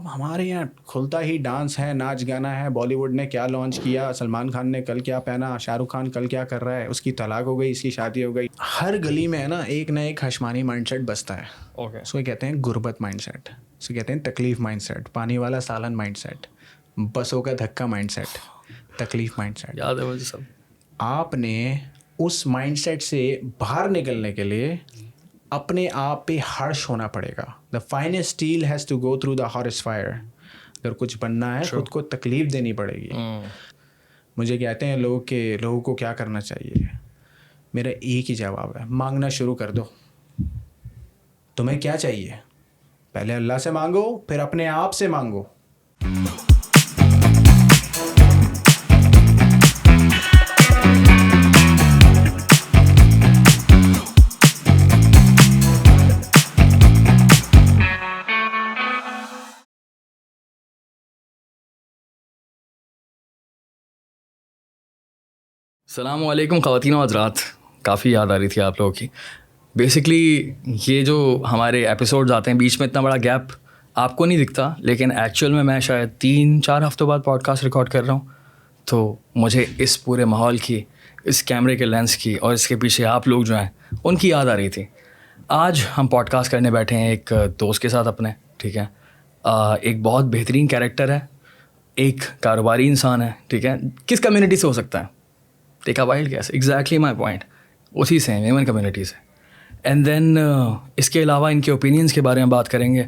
اب ہمارے یہاں کھلتا ہی ڈانس ہے, ناچ گانا ہے. بالی ووڈ نے کیا لانچ کیا, سلمان خان نے کل کیا پہنا, شاہ رخ خان کل کیا کر رہا ہے, اس کی طلاق ہو گئی, اس کی شادی ہو گئی. ہر گلی میں ہے نا ایک نہ ایک ہشمانی مائنڈ سیٹ بستا ہے. اس کو کہتے ہیں غربت مائنڈ سیٹ, اس کو کہتے ہیں تکلیف مائنڈ سیٹ, پانی والا سالن مائنڈ سیٹ, بسوں کا دھکا مائنڈ سیٹ, تکلیف مائنڈ سیٹ. یاد ہے مجھے سب. آپ نے اس مائنڈ سیٹ سے باہر نکلنے کے لیے اپنے آپ پہ ہرش ہونا پڑے گا. The finest steel has to go through the harsh fire. اگر کچھ بننا ہے خود کو تکلیف دینی پڑے گی. مجھے کہتے ہیں لوگ کہ لوگوں کو کیا کرنا چاہیے, میرا ایک ہی جواب ہے, مانگنا شروع کر دو. تمہیں کیا چاہیے, پہلے اللہ سے مانگو, پھر اپنے آپ سے مانگو. السلام علیکم خواتین و حضرات. کافی یاد آ رہی تھی آپ لوگوں کی. بیسکلی یہ جو ہمارے ایپیسوڈز آتے ہیں بیچ میں اتنا بڑا گیپ آپ کو نہیں دکھتا, لیکن ایکچوئل میں شاید 3-4 ہفتوں بعد پوڈ کاسٹ ریکارڈ کر رہا ہوں. تو مجھے اس پورے ماحول کی, اس کیمرے کے لینس کی اور اس کے پیچھے آپ لوگ جو ہیں ان کی یاد آ رہی تھی. آج ہم پوڈ کاسٹ کرنے بیٹھے ہیں ایک دوست کے ساتھ اپنے, ٹھیک ہے. ایک بہت بہترین کیریکٹر ہے, ایک کاروباری انسان ہے, ٹھیک ہے. کس کمیونٹی سے ہو سکتا ہے؟ Take a wild guess. Exactly my point. اسی سے ہیں, ویمن کمیونٹی سے. اینڈ دین اس کے علاوہ ان کے اوپینینس کے بارے میں بات کریں گے.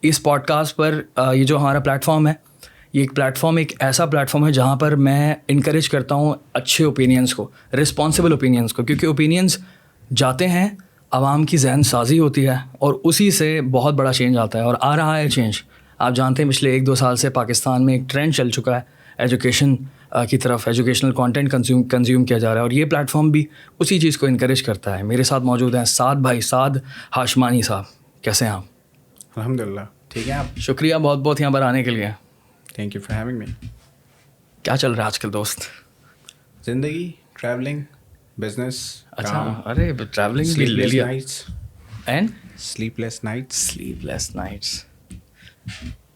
اس پوڈ کاسٹ پر یہ جو ہمارا پلیٹ فارم ہے, یہ ایک پلیٹ فارم, ایک ایسا پلیٹ فارم ہے جہاں پر میں انکریج کرتا ہوں اچھے اوپینینس کو, رسپانسبل اوپینینس کو, کیونکہ اوپینینس جاتے ہیں, عوام کی ذہن سازی ہوتی ہے اور اسی سے بہت بڑا چینج آتا ہے. اور آ رہا ہے چینج. آپ جانتے ہیں پچھلے 1-2 سال سے پاکستان میں ایک ٹرینڈ چل چکا ہے ایجوکیشن کی طرف, ایجوکیشنل کانٹینٹ کنزیوم کیا جا رہا ہے, اور یہ پلیٹ فارم بھی اسی چیز کو انکریج کرتا ہے. میرے ساتھ موجود ہیں سعد بھائی, سعد ہاشمانی صاحب. کیسے ہیں آپ؟ الحمد للہ ٹھیک ہے. آپ شکریہ بہت بہت یہاں پر آنے کے لیے. Thank you for having me. کیا چل رہا ہے آج کل دوست؟ زندگی, ٹریولنگ, بزنس. اچھا, ارے ٹریولنگ بھی لے لیا. And sleep less nights. Let's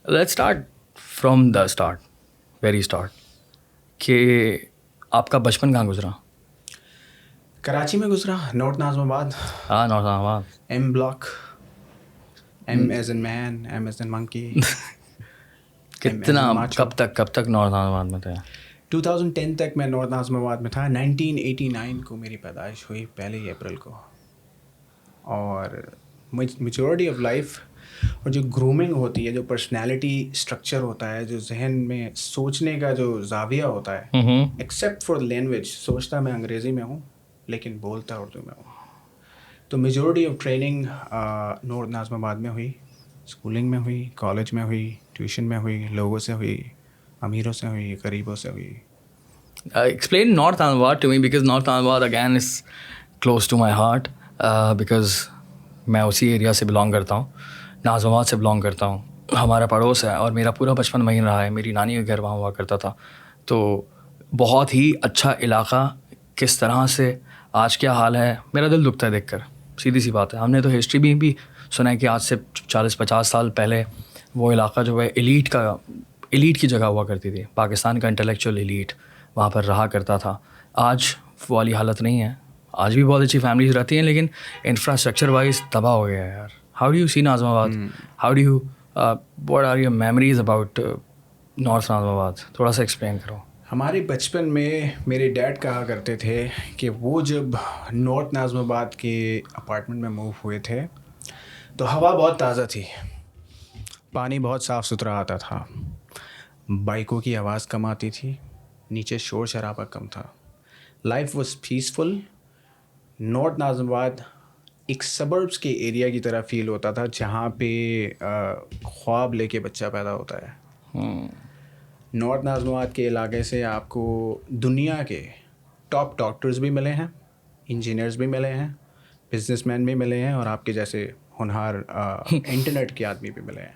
start from the start, very start. کہ آپ کا بچپن کہاں گزرا؟ کراچی میں گزرا, نارتھ ناظم آباد. ہاں, north Nazimabad. M block. M as in man, M as in monkey. کتنا کب تک نارتھ ناظم آباد میں تھے؟ 2010 تک میں نارتھ ناظم آباد میں تھا. 1989 کو میری پیدائش ہوئی, 1 اپریل کو. اور میچورٹی آف لائف اور جو گرومنگ ہوتی ہے, جو پرسنالٹی اسٹرکچر ہوتا ہے, جو ذہن میں سوچنے کا جو زاویہ ہوتا ہے, ایکسیپٹ فار لینگویج, سوچتا میں انگریزی میں ہوں لیکن بولتا اردو میں ہوں. تو میجورٹی آف ٹریننگ نارتھ ناظم آباد میں ہوئی. اسکولنگ میں ہوئی, کالج میں ہوئی, ٹیوشن میں ہوئی, لوگوں سے ہوئی, امیروں سے ہوئی, غریبوں سے ہوئی. Explain North Nazim Abad to me, because North Nazim Abad again is close to my heart, because میں اسی ایریا سے بلانگ کرتا ہوں, ناظم آباد سے بلانگ کرتا ہوں. ہمارا پڑوس ہے اور میرا پورا بچپن وہیں رہا ہے. میری نانی کا گھر وہاں ہوا کرتا تھا. تو بہت ہی اچھا علاقہ. کس طرح سے آج کیا حال ہے, میرا دل دکھتا ہے دیکھ کر. سیدھی سی بات ہے. ہم نے تو ہسٹری بھی سنا ہے کہ آج سے 40-50 سال پہلے وہ علاقہ جو ہے ایلیٹ کی جگہ ہوا کرتی تھی. پاکستان کا انٹلیکچوئل ایلیٹ وہاں پر رہا کرتا تھا. آج وہ والی حالت نہیں ہے. آج بھی بہت اچھی فیملیز رہتی ہیں, لیکن انفراسٹرکچر وائز تباہ ہو گیا ہے یار. How do you see Nazimabad? How do you what are your memories about north Nazimabad? تھوڑا سا ایکسپلین کرو. ہمارے بچپن میں میرے ڈیڈ کہا کرتے تھے کہ وہ جب نارتھ ناظم آباد کے اپارٹمنٹ میں موو ہوئے تھے تو ہوا بہت تازہ تھی, پانی بہت صاف ستھرا آتا تھا, بائکوں کی آواز کم آتی تھی, نیچے شور شرابہ کم تھا. Life was peaceful. نارتھ ناظم آباد ایک سبربس کے ایریا کی طرح فیل ہوتا تھا جہاں پہ خواب لے کے بچہ پیدا ہوتا ہے. نارتھ ناظم آباد کے علاقے سے آپ کو دنیا کے ٹاپ ڈاکٹرز بھی ملے ہیں, انجینئرز بھی ملے ہیں, بزنس مین بھی ملے ہیں, اور آپ کے جیسے ہونہار انٹرنیٹ کے آدمی بھی ملے ہیں.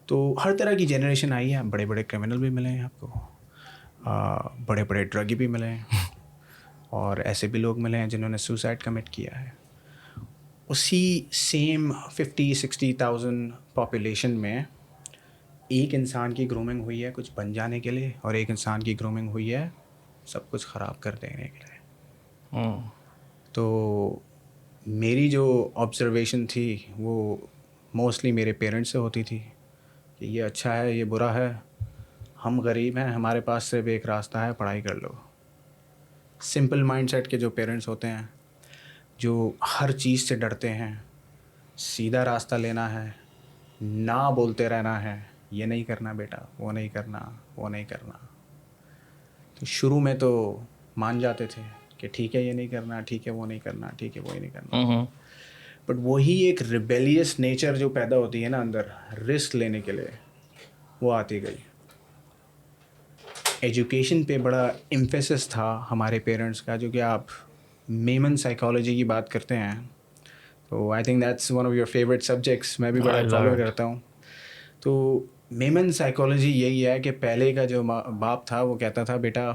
تو ہر طرح کی جنریشن آئی ہے. بڑے بڑے کرمنل بھی ملے ہیں آپ کو, بڑے بڑے ڈرگی بھی ملے ہیں, اور ایسے بھی لوگ ملے ہیں جنہوں نے سوسائڈ کمٹ کیا ہے. اسی سیم 50-60 thousand پاپولیشن میں ایک انسان کی گرومنگ ہوئی ہے کچھ بن جانے کے لیے, اور ایک انسان کی گرومنگ ہوئی ہے سب کچھ خراب کر دینے کے لیے. تو میری جو آبزرویشن تھی وہ موسٹلی میرے پیرنٹس سے ہوتی تھی کہ یہ اچھا ہے, یہ برا ہے, ہم غریب ہیں, ہمارے پاس صرف ایک راستہ ہے, پڑھائی کر لو. سمپل مائنڈ سیٹ کے جو پیرنٹس ہوتے ہیں, جو ہر چیز سے ڈرتے ہیں, سیدھا راستہ لینا ہے, نہ بولتے رہنا ہے, یہ نہیں کرنا بیٹا, وہ نہیں کرنا, وہ نہیں کرنا. تو شروع میں تو مان جاتے تھے کہ ٹھیک ہے یہ نہیں کرنا, ٹھیک ہے وہ نہیں کرنا, ٹھیک ہے وہی نہیں کرنا. بٹ وہی ایک ریبیلیس نیچر جو پیدا ہوتی ہے نا اندر رسک لینے کے لیے, وہ آتی گئی. ایجوکیشن پہ بڑا ایمفیسس تھا ہمارے پیرنٹس کا, جو کہ آپ میمن سائیکالوجی کی بات کرتے ہیں تو I think that's one of your favourite subjects, میں بھی بڑا فالو کرتا ہوں. تو میمن سائیکالوجی یہی ہے کہ پہلے کا جو باپ تھا وہ کہتا تھا بیٹا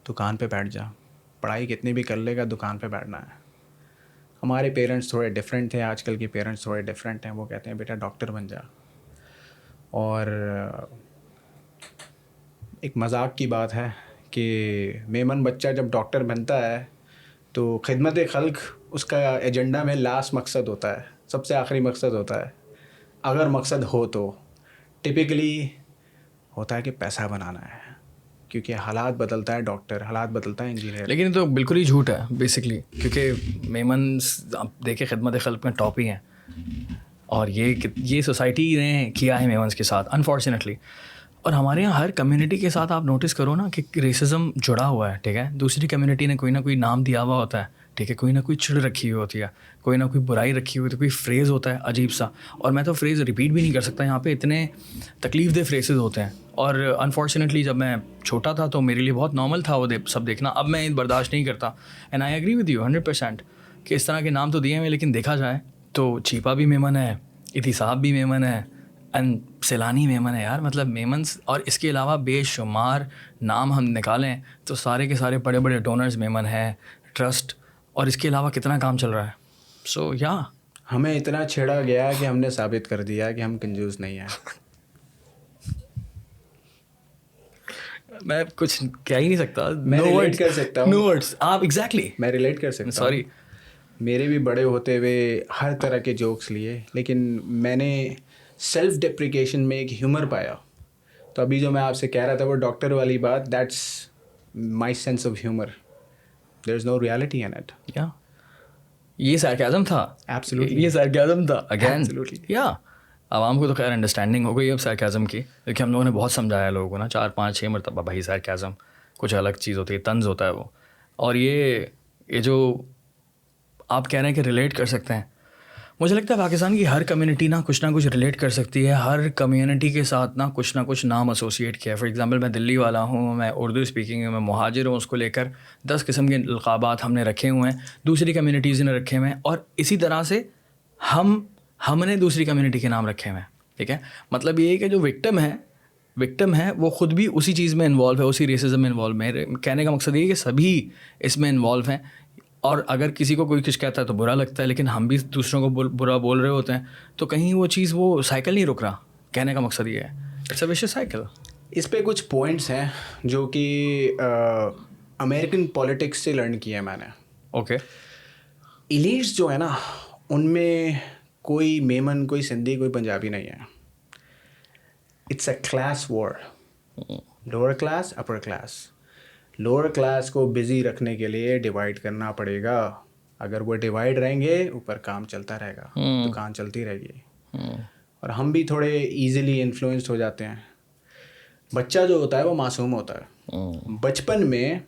دکان پہ بیٹھ جا, پڑھائی کتنی بھی کر لے گا, دکان پہ بیٹھنا ہے. ہمارے پیرنٹس تھوڑے ڈفرینٹ تھے, آج کل کے پیرنٹس تھوڑے ڈفرینٹ ہیں. وہ کہتے ہیں بیٹا ڈاکٹر بن جا. اور ایک مذاق کی بات ہے کہ میمن بچہ جب ڈاکٹر بنتا ہے تو خدمت خلق اس کا ایجنڈا میں لاسٹ مقصد ہوتا ہے, سب سے آخری مقصد ہوتا ہے, اگر مقصد ہو تو. ٹپکلی ہوتا ہے کہ پیسہ بنانا ہے, کیونکہ حالات بدلتا ہے ڈاکٹر, حالات بدلتا ہے انجینئر. لیکن تو بالکل ہی جھوٹ ہے بیسکلی, کیونکہ میمنس آپ دیکھیں خدمت خلق میں ٹاپ ہی ہیں, اور یہ سوسائٹی نے کیا ہے میمنس کے ساتھ انفارچونیٹلی. اور ہمارے یہاں ہر کمیونٹی کے ساتھ آپ نوٹس کرو نا کہ ریسزم جڑا ہوا ہے, ٹھیک ہے. دوسری کمیونٹی نے کوئی نہ کوئی نام دیا ہوا ہوتا ہے, ٹھیک ہے, کوئی نہ کوئی چڑ رکھی ہوئی ہوتی ہے, کوئی نہ کوئی برائی رکھی ہوئی ہوتی ہے, کوئی فریز ہوتا ہے عجیب سا. اور میں تو فریز ریپیٹ بھی نہیں کر سکتا, یہاں پہ اتنے تکلیف دہ فریزز ہوتے ہیں. اور انفارچونیٹلی جب میں چھوٹا تھا تو میرے لیے بہت نارمل تھا وہ سب دیکھنا. اب میں برداشت نہیں کرتا. And I agree with you 100% کہ اس طرح کے نام تو دیے ہوئے, لیکن دیکھا جائے تو چیپا بھی میمن ہے, احتساب بھی میمن ہے, اینڈ سیلانی میمن ہے. یار مطلب میمنس, اور اس کے علاوہ بے شمار نام ہم نکالیں تو سارے کے سارے بڑے بڑے ڈونرز میمن ہیں, ٹرسٹ, اور اس کے علاوہ کتنا کام چل رہا ہے. سو یا ہمیں اتنا چھیڑا گیا کہ ہم نے ثابت کر دیا کہ ہم کنجوس نہیں ہیں. میں کچھ کہہ ہی نہیں سکتا. میں ریلیٹ کر سکتا ہوں. نو ورڈس. آپ ایگزیکٹلی میں ریلیٹ کر سکتا ہوں. سوری, میرے بھی بڑے ہوتے ہوئے ہر طرح کے جوکس لیے, لیکن میں نے سیلف ڈیپریکیشن میں ایک ہیومر پایا. تو ابھی جو میں آپ سے کہہ رہا تھا وہ ڈاکٹر والی بات, that's my sense of humour. There is no reality in it. یا یہ سارکیزم تھا. ایبسلیوٹلی, یہ سارکیزم تھا اگین. ایبسلیوٹلی. یا عوام کو تو خیر انڈرسٹینڈنگ ہو گئی اب سارکیزم کی, کیونکہ ہم لوگوں نے بہت سمجھایا لوگوں کو نا 4-5-6 مرتبہ, بھائی سارکیزم کچھ الگ چیز ہوتی ہے, طنز ہوتا ہے وہ. اور یہ جو آپ کہہ رہے ہیں کہ ریلیٹ کر سکتے ہیں, مجھے لگتا ہے پاکستان کی ہر کمیونٹی نا کچھ نہ کچھ ریلیٹ کر سکتی ہے. ہر کمیونٹی کے ساتھ نا کچھ نام ایسوسیٹ کیا ہے. فار ایگزامپل میں دلی والا ہوں, میں اردو اسپیکنگ ہوں, میں مہاجر ہوں, اس کو لے کر 10 قسم کے القابات ہم نے رکھے ہوئے ہیں, دوسری کمیونٹیز نے رکھے ہوئے ہیں, اور اسی طرح سے ہم نے دوسری کمیونٹی کے نام رکھے ہوئے ہیں. ٹھیک ہے, مطلب یہ ہے کہ جو وکٹم ہے وہ خود بھی اسی چیز میں انوالو ہے, اسی ریسزم میں انوالو ہے. کہنے کا مقصد یہ ہے کہ سبھی اس میں انوالو ہیں, اور اگر کسی کو کوئی کچھ کہتا ہے تو برا لگتا ہے, لیکن ہم بھی دوسروں کو برا بول رہے ہوتے ہیں, تو کہیں وہ چیز وہ سائیکل نہیں رک رہا. کہنے کا مقصد یہ ہے, اٹس اے ویشیس سائیکل. اس پہ کچھ پوائنٹس ہیں جو کہ امریکن پولیٹکس سے لرن کیا ہے میں نے. اوکے. ایلیٹس جو ہے نا ان میں کوئی میمن, کوئی سندھی, کوئی پنجابی نہیں ہے. It's a class war, lower class, upper class. Lower class کو بزی رکھنے کے لیے ڈیوائڈ کرنا پڑے گا. اگر وہ ڈیوائڈ رہیں گے اوپر کام چلتا رہے گا, دکان چلتی رہے گی. اور ہم بھی تھوڑے ایزیلی انفلوئنسڈ ہو جاتے ہیں. بچہ جو ہوتا ہے وہ معصوم ہوتا ہے. بچپن میں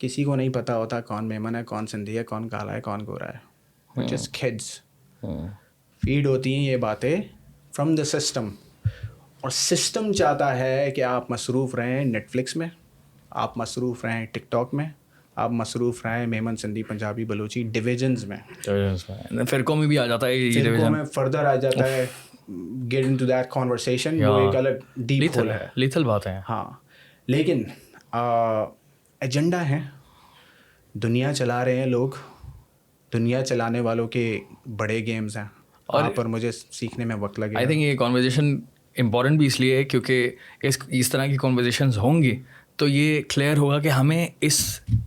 کسی کو نہیں پتہ ہوتا کون میمن ہے, کون سندھی ہے, کون کالا ہے, کون گورا ہے. Just kids. فیڈ ہوتی ہیں یہ باتیں فرام دا سسٹم, اور سسٹم چاہتا ہے کہ آپ مصروف رہیں نیٹ فلکس میں, آپ مصروف رہیں ٹک ٹاک میں, آپ مصروف رہیں میمن, سندھی, پنجابی, بلوچی ڈویژنز میں. فرقوں میں بھی آ جاتا ہے, فرقوں میں فردر آ جاتا ہے. گیٹ انٹو دیٹ کنورسیشن, وہ ایک الگ ڈیپ ہول ہے, لیتھل بات ہے. ہاں, لیکن ایجنڈا ہے. دنیا چلا رہے ہیں لوگ, دنیا چلانے والوں کے بڑے گیمز ہیں. وہاں پر مجھے سیکھنے میں وقت لگے. آئی تھنک یہ کانورزیشن امپورٹنٹ بھی اس لیے ہے کیونکہ اس طرح کی کانورزیشنز ہوں گی تو یہ کلیئر ہوگا کہ ہمیں اس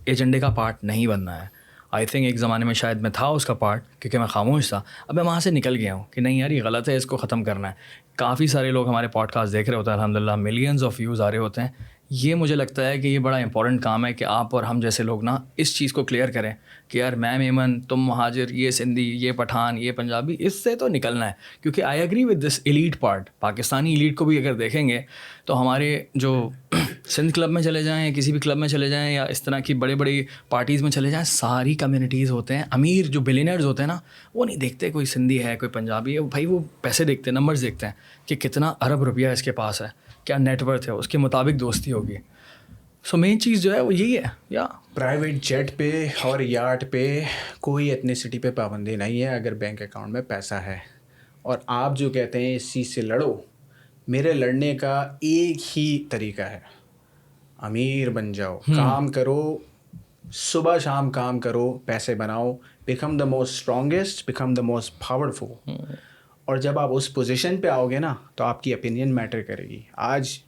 ایجنڈے کا پارٹ نہیں بننا ہے. آئی تھنک ایک زمانے میں شاید میں تھا اس کا پارٹ کیونکہ میں خاموش تھا. اب میں وہاں سے نکل گیا ہوں کہ نہیں یار یہ غلط ہے, اس کو ختم کرنا ہے. کافی سارے لوگ ہمارے پوڈ کاسٹ دیکھ رہے ہوتے ہیں, الحمدللہ ملینز آف ویوز آ رہے ہوتے ہیں. یہ مجھے لگتا ہے کہ یہ بڑا امپورٹنٹ کام ہے کہ آپ اور ہم جیسے لوگ نا اس چیز کو کلیئر کریں کہ یار میں میمن, تم مہاجر, یہ سندھی, یہ پٹھان, یہ پنجابی, اس سے تو نکلنا ہے. کیونکہ آئی agree with this elite part. Pakistani elite کو بھی اگر دیکھیں گے تو ہمارے جو سندھ کلب میں چلے جائیں یا کسی بھی کلب میں چلے جائیں یا اس طرح کی بڑی بڑی پارٹیز میں چلے جائیں, ساری کمیونٹیز ہوتے ہیں. امیر جو بلینئرز ہوتے ہیں نا وہ نہیں دیکھتے کوئی سندھی ہے کوئی پنجابی ہے, بھائی وہ پیسے دیکھتے ہیں, نمبرز دیکھتے ہیں کہ کتنا ارب روپیہ اس کے پاس ہے, کیا نیٹ ورتھ ہے, اس کے مطابق دوستی ہوگی. سو مین چیز جو ہے وہ یہی ہے. یا پرائیویٹ جیٹ پہ اور یاٹ پہ کوئی ایتھنیسٹی پہ پابندی نہیں ہے اگر بینک اکاؤنٹ میں پیسہ ہے. اور آپ جو کہتے ہیں اس چیز سے لڑو, میرے لڑنے کا ایک ہی طریقہ ہے, امیر بن جاؤ, کام کرو, صبح شام کام کرو, پیسے بناؤ, become the most strongest, become the most powerful. اور جب آپ اس پوزیشن پہ آؤ گے نا تو آپ کی اپینین میٹر کرے گی. آج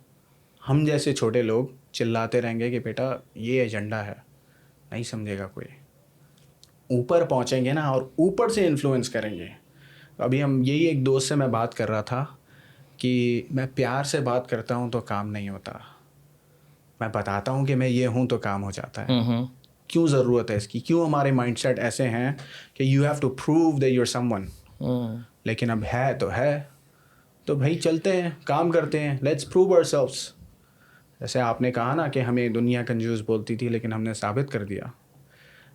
ہم جیسے چھوٹے لوگ چلاتے رہیں گے کہ بیٹا یہ ایجنڈا ہے, نہیں سمجھے گا کوئی. اوپر پہنچیں گے نا اور اوپر سے انفلوئنس کریں گے. ابھی ہم یہی ایک دوست سے میں بات کر رہا تھا کہ میں پیار سے بات کرتا ہوں تو کام نہیں ہوتا, میں بتاتا ہوں کہ میں یہ ہوں تو کام ہو جاتا ہے. کیوں ضرورت ہے اس کی, کیوں ہمارے مائنڈ سیٹ ایسے ہیں کہ you have to prove that you are someone. لیکن اب ہے تو بھائی چلتے ہیں, کام کرتے ہیں, لیٹس پروو آور سیلفس. جیسے آپ نے کہا نا کہ ہمیں دنیا کنجوس بولتی تھی لیکن ہم نے ثابت کر دیا.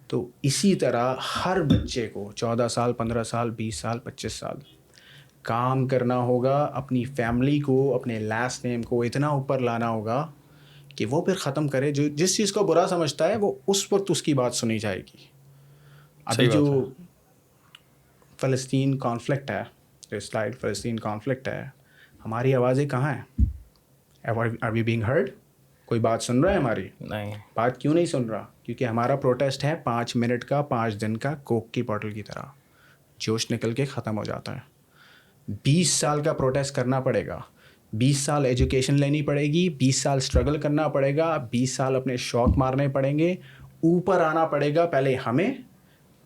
تو اسی طرح ہر بچے کو 14 سال 15 سال 20 سال 25 سال کام کرنا ہوگا, اپنی فیملی کو, اپنے لاسٹ نیم کو اتنا اوپر لانا ہوگا کہ وہ پھر ختم کرے. جو جس چیز کو برا سمجھتا ہے وہ اس وقت اس کی بات سنی جائے گی. ابھی جو فلسطین کانفلکٹ ہے, جو اسرائیل فلسطین کانفلکٹ ہے, ہماری آوازیں کہاں ہیں؟ Are we being heard? کوئی بات سن رہا ہے ہماری؟ نہیں. بات کیوں نہیں سن رہا؟ کیونکہ ہمارا پروٹیسٹ ہے 5 منٹ کا, 5 دن کا, کوک کی بوٹل کی طرح جوش نکل کے ختم ہو جاتا ہے. 20 سال کا پروٹیسٹ کرنا پڑے گا, 20 سال ایجوکیشن لینی پڑے گی, 20 سال اسٹرگل کرنا پڑے گا, 20 سال اپنے شوق مارنے پڑیں گے, اوپر آنا پڑے گا پہلے ہمیں,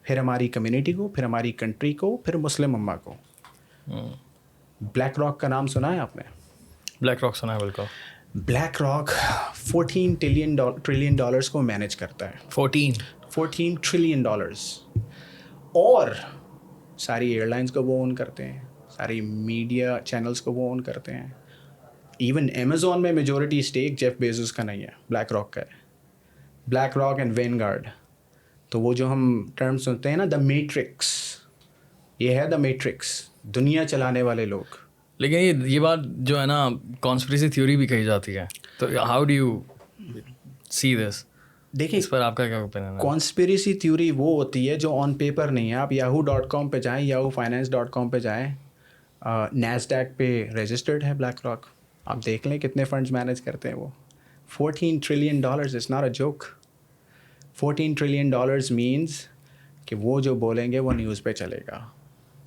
پھر ہماری کمیونٹی کو, پھر ہماری کنٹری کو, پھر مسلم امہ کو. بلیک راک کا نام سنا ہے آپ نے؟ بلیک راک سنا ہے بالکل. بلیک راک 14 ٹریلین ڈالرز کو مینیج کرتا ہے. 14 ٹریلین ڈالرز. اور ساری ایئر لائنس کو وہ اون کرتے ہیں, ساری میڈیا چینلز کو وہ اون کرتے ہیں. ایون امیزون میں میجورٹی اسٹیک جیف بیزوس کا نہیں ہے, بلیک راک کا ہے. Black rock and when guard. تو وہ جو ہم ٹرم سنتے ہیں نا, دا میٹرکس, یہ ہے دا میٹرکس, دنیا چلانے والے لوگ. لیکن یہ بات جو ہے نا کانسپریسی تھیوری بھی کہی جاتی ہے, تو ہاؤ ڈو یو سی دس؟ دیکھیں اس پر آپ کا کیا اوپینین ہے؟ کانسپریسی تھیوری وہ ہوتی ہے جو آن پیپر نہیں ہے. آپ yahoo.com پہ جائیں, yahoofinance.com پہ جائیں, نیسڈیک پہ رجسٹرڈ ہے بلیک راک. آپ دیکھ لیں کتنے فنڈز مینیج کرتے ہیں وہ. 14 trillion dollars is not a joke. 14 trillion dollars means کہ وہ جو بولیں گے وہ نیوز پہ چلے گا,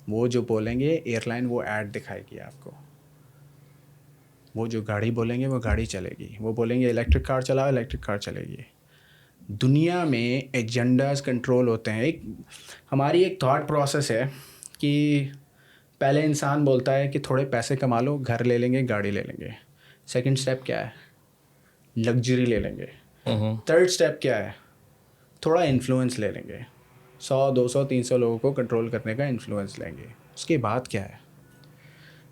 وہ جو بولیں گے ایئر لائن وہ ایڈ دکھائے گی آپ کو, وہ جو گاڑی بولیں گے وہ گاڑی چلے گی, وہ بولیں گے الیکٹرک کار چلاؤ الیکٹرک کار چلے گی. دنیا میں ایجنڈاز کنٹرول ہوتے ہیں. ہماری ایک تھاٹ پروسیس ہے کہ پہلے انسان بولتا ہے کہ تھوڑے پیسے کما لو, گھر لے لیں گے, گاڑی لے لیں گے. سیکنڈ اسٹیپ کیا ہے؟ لگژری لے لیں گے. تھرڈ اسٹیپ کیا ہے؟ تھوڑا انفلوئنس لے لیں گے, 100 200 300 لوگوں کو کنٹرول کرنے کا انفلوئنس لیں گے. اس کے بعد کیا ہے؟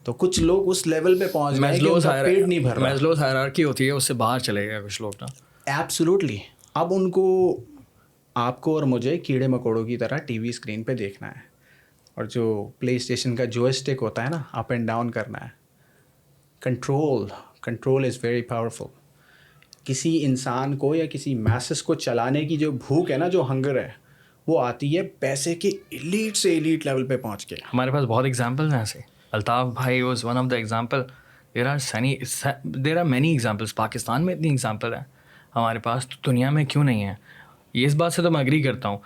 تو کچھ لوگ اس لیول پہ پہنچ گئے کہ ان کا پیٹ نہیں بھر رہا. میزلوز ہائرارکی ہوتی ہے, اس سے باہر چلے گئے کچھ لوگ نا. ایبسلیوٹلی. اب ان کو, آپ کو اور مجھے کیڑے مکوڑوں کی طرح ٹی وی اسکرین پہ دیکھنا ہے, اور جو پلے اسٹیشن کا جو اسٹک ہوتا ہے نا, اپ اینڈ ڈاؤن کرنا ہے. Control is very powerful. کسی انسان کو یا کسی میسز کو چلانے کی جو بھوک ہے نا, جو ہنگر ہے, وہ آتی ہے پیسے کے ایلیٹ سے ایلیٹ لیول پہ پہنچ کے. ہمارے پاس بہت ایگزامپلز ہیں ایسے. Altaf bhai was one of the example. There are many examples. Pakistan میں اتنی ایگزامپل ہیں ہمارے پاس, تو دنیا میں کیوں نہیں ہے؟ یہ اس بات سے تو میں اگری کرتا ہوں.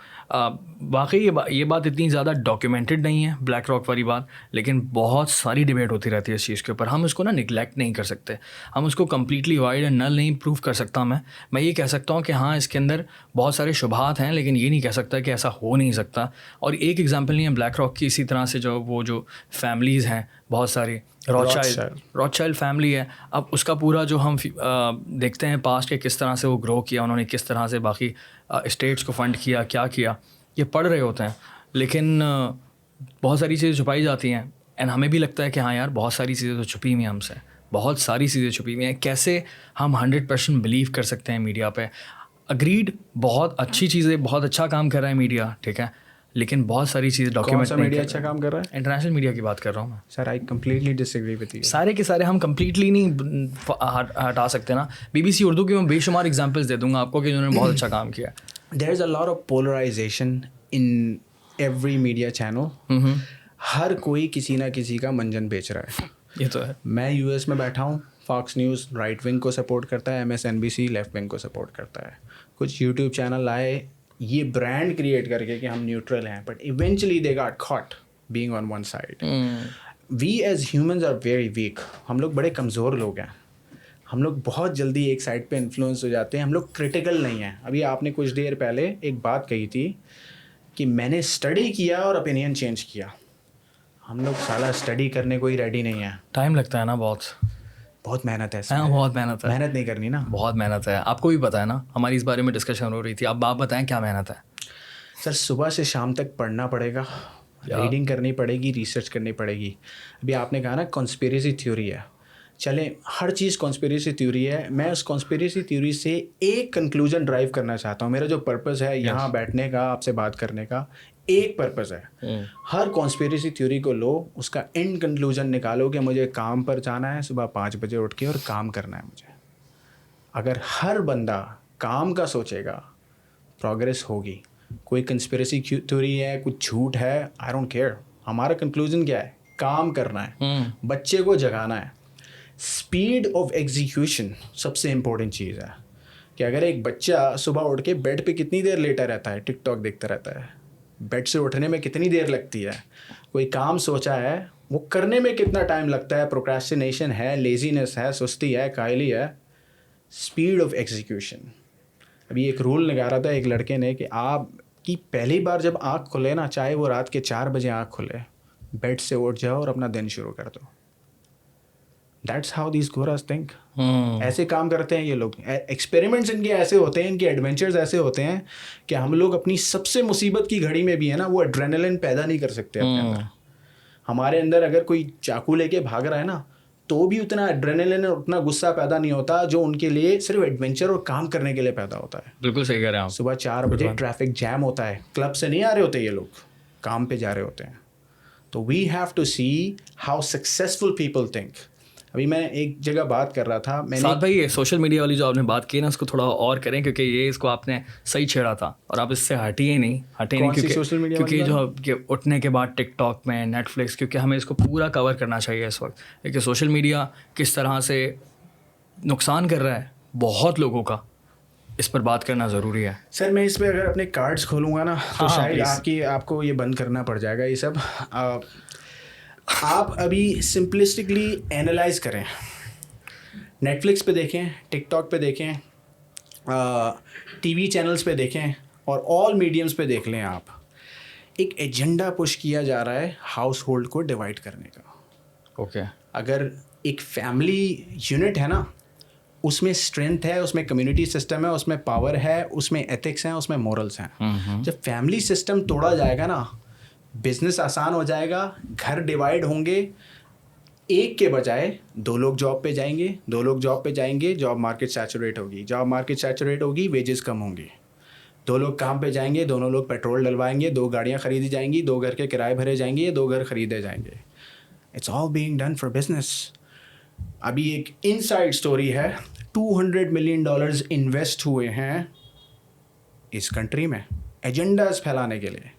واقعی یہ بات اتنی زیادہ ڈاکیومنٹڈ نہیں ہے بلیک راک والی بات, لیکن بہت ساری ڈبیٹ ہوتی رہتی ہے اس چیز کے اوپر. ہم اس کو نا نگلیکٹ نہیں کر سکتے, ہم اس کو کمپلیٹلی وائڈ اینڈ نل نہیں پروف کر سکتا. میں یہ کہہ سکتا ہوں کہ ہاں اس کے اندر بہت سارے شبہات ہیں, لیکن یہ نہیں کہہ سکتا کہ ایسا ہو نہیں سکتا. اور ایک ایگزامپل نہیں ہے بلیک راک کی, اسی طرح سے جو فیملیز ہیں بہت ساری, راٹ چائلڈ فیملی ہے. اب اس کا پورا جو ہم دیکھتے ہیں پاسٹ کے کس طرح سے وہ گرو کیا, انہوں نے کس طرح سے باقی اسٹیٹس کو فنڈ کیا, کیا یہ پڑھ رہے ہوتے ہیں, لیکن بہت ساری چیزیں چھپائی جاتی ہیں. اینڈ ہمیں بھی لگتا ہے کہ ہاں یار بہت ساری چیزیں تو چھپی ہوئی ہیں ہم سے, بہت ساری چیزیں چھپی ہوئی ہیں. کیسے ہم 100% بلیو کر سکتے ہیں میڈیا پہ؟ اگریڈ, بہت اچھی چیزیں, بہت اچھا کام کر رہا ہے میڈیا, ٹھیک ہے, لیکن بہت ساری چیزیں ڈاکیومنٹ نہیں. میڈیا اچھا کام کر رہا ہے؟ انٹرنیشنل میڈیا کی بات کر رہا ہوں میں sir. I completely disagree with you. سارے کے سارے ہم کمپلیٹلی نہیں ہٹا سکتے نا. BBC اردو کے میں بے شمار ایگزامپلس دے دوں گا آپ کو کہ انہوں نے بہت اچھا کام کیا. There is a lot of polarization in every media channel. ہر کوئی کسی نہ کسی کا منجن بیچ رہا ہے. یہ تو ہے. میں US میں بیٹھا ہوں, فاکس نیوز رائٹ ونگ کو سپورٹ کرتا ہے, MSNBC لیفٹ ونگ کو سپورٹ کرتا ہے. کچھ یوٹیوب چینل آئے یہ برانڈ کریٹ کر کے کہ ہم نیوٹرل ہیں, but eventually they got caught being on one side. We as humans are very weak. ہم لوگ بڑے کمزور لوگ ہیں, ہم لوگ بہت جلدی ایک سائڈ پہ انفلوئنس ہو جاتے ہیں, ہم لوگ کرٹیکل نہیں ہیں. ابھی آپ نے کچھ دیر پہلے ایک بات کہی تھی کہ میں نے اسٹڈی کیا اور اوپینین چینج کیا. ہم لوگ سالہ اسٹڈی کرنے کو ہی ریڈی نہیں ہیں. ٹائم لگتا ہے نا, بہت محنت ہے. بہت محنت ہے. محنت نہیں کرنی نا, بہت محنت ہے. آپ کو بھی پتہ ہے نا, ہماری اس بارے میں ڈسکشن ہو رہی تھی. اب آپ بتائیں کیا محنت ہے؟ سر صبح سے شام تک پڑھنا پڑے گا, ریڈنگ کرنی پڑے گی, ریسرچ کرنی پڑے گی. ابھی آپ نے کہا نا کانسپیریسی تھیوری ہے, چلیں ہر چیز کانسپیریسی تھیوری ہے. میں اس کانسپیریسی تھیوری سے ایک کنکلوژن ڈرائیو کرنا چاہتا ہوں. میرا جو پرپز ہے یہاں بیٹھنے کا, آپ سے بات کرنے کا, ایک پرپز ہے. ہر کانسپیریسی تھیوری کو لو, اس کا اینڈ کنکلوژن نکالو کہ مجھے کام پر جانا ہے صبح 5 بجے اٹھ کے اور کام کرنا ہے مجھے. اگر ہر بندہ کام کا سوچے گا پروگریس ہوگی. کوئی کنسپیریسی تھیوری ہے, کچھ جھوٹ ہے, آئی ڈونٹ کیئر. ہمارا کنکلوژن کیا ہے؟ کام کرنا ہے, بچے کو جگانا ہے. اسپیڈ آف ایگزیکیوشن سب سے امپورٹنٹ چیز ہے کہ اگر ایک بچہ صبح اٹھ کے بیڈ پہ کتنی دیر لیٹا رہتا ہے, ٹک ٹاک دیکھتا رہتا ہے, بیڈ سے اٹھنے میں کتنی دیر لگتی ہے. کوئی کام سوچا ہے وہ کرنے میں کتنا ٹائم لگتا ہے. پروکریسٹینیشن ہے, لیزینس ہے, سستی ہے, کائلی ہے. Speed of execution. ابھی ایک رول نکالا تھا ایک لڑکے نے کہ آپ کی پہلی بار جب آنکھ کھلے نا, چاہے وہ رات کے 4 بجے آنکھ کھلے, بیڈ سے اٹھ جاؤ اور اپنا دن شروع کر دو. That's how these goras think. ایسے کام کرتے ہیں یہ لوگ. ایکسپیریمنٹس ان کے ایسے ہوتے ہیں, ان کے ایڈونچرز ایسے ہوتے ہیں کہ ہم لوگ اپنی سب سے مصیبت کی گھڑی میں بھی ہے نا وہ ایڈرینلن پیدا نہیں کر سکتے اپنے اندر. ہمارے اندر اگر کوئی چاقو لے کے بھاگ رہا ہے نا تو بھی اتنا ایڈرینلن اور اتنا غصہ پیدا نہیں ہوتا جو ان کے لیے صرف ایڈونچر اور کام کرنے کے لیے پیدا ہوتا ہے. بالکل صحیح کہہ رہے ہیں آپ. صبح 4 بجے ٹریفک جیم ہوتا ہے, کلب سے نہیں آ رہے ہوتے یہ لوگ, کام پہ جا رہے ہوتے ہیں. تو we have to see how successful people think. ابھی میں ایک جگہ بات کر رہا تھا, میں نے ساتھ بھائی سوشل میڈیا والی جو آپ نے بات کی نا اس کو تھوڑا اور کریں, کیونکہ یہ اس کو آپ نے صحیح چھیڑا تھا اور آپ اس سے ہٹیے نہیں کیونکہ جو کہ اٹھنے کے بعد ٹک ٹاک میں, نیٹ فلکس, کیونکہ ہمیں اس کو پورا کور کرنا چاہیے اس وقت, کیونکہ سوشل میڈیا کس طرح سے نقصان کر رہا ہے بہت لوگوں کا, اس پر بات کرنا ضروری ہے. سر میں اس پہ اگر اپنے کارڈز کھولوں گا نا تو شاید آپ کو یہ بند کرنا پڑ جائے گا یہ سب. آپ ابھی سمپلسٹکلی اینالائز کریں, نیٹ فلکس پہ دیکھیں, ٹک ٹاک پہ دیکھیں, TV چینلز پہ دیکھیں اور آل میڈیمز پہ دیکھ لیں. آپ ایک ایجنڈا پش کیا جا رہا ہے ہاؤس ہولڈ کو ڈیوائڈ کرنے کا. اوکے, اگر ایک فیملی یونٹ ہے نا, اس میں اسٹرینتھ ہے, اس میں کمیونٹی سسٹم ہے, اس میں پاور ہے, اس میں ایتھکس ہیں, اس میں مورلس ہیں. جب فیملی سسٹم توڑا جائے گا نا, بزنس آسان ہو جائے گا, گھر ڈیوائڈ ہوں گے, ایک کے بجائے 2 لوگ جاب پہ جائیں گے, 2 لوگ جاب پہ جائیں گے, جاب مارکیٹ سیچوریٹ ہوگی, جاب مارکیٹ سیچوریٹ ہوگی, ویجز کم ہوں گے. 2 لوگ کام پہ جائیں گے, دونوں لوگ پیٹرول ڈلوائیں گے, 2 گاڑیاں خریدی جائیں گی, 2 گھر کے کرائے بھرے جائیں گے, 2 گھر خریدے جائیں گے. It's all being done for business. ابھی ایک ان سائڈ اسٹوری ہے, $200 ملین انویسٹ ہوئے ہیں اس کنٹری میں ایجنڈاز پھیلانے کے لیے.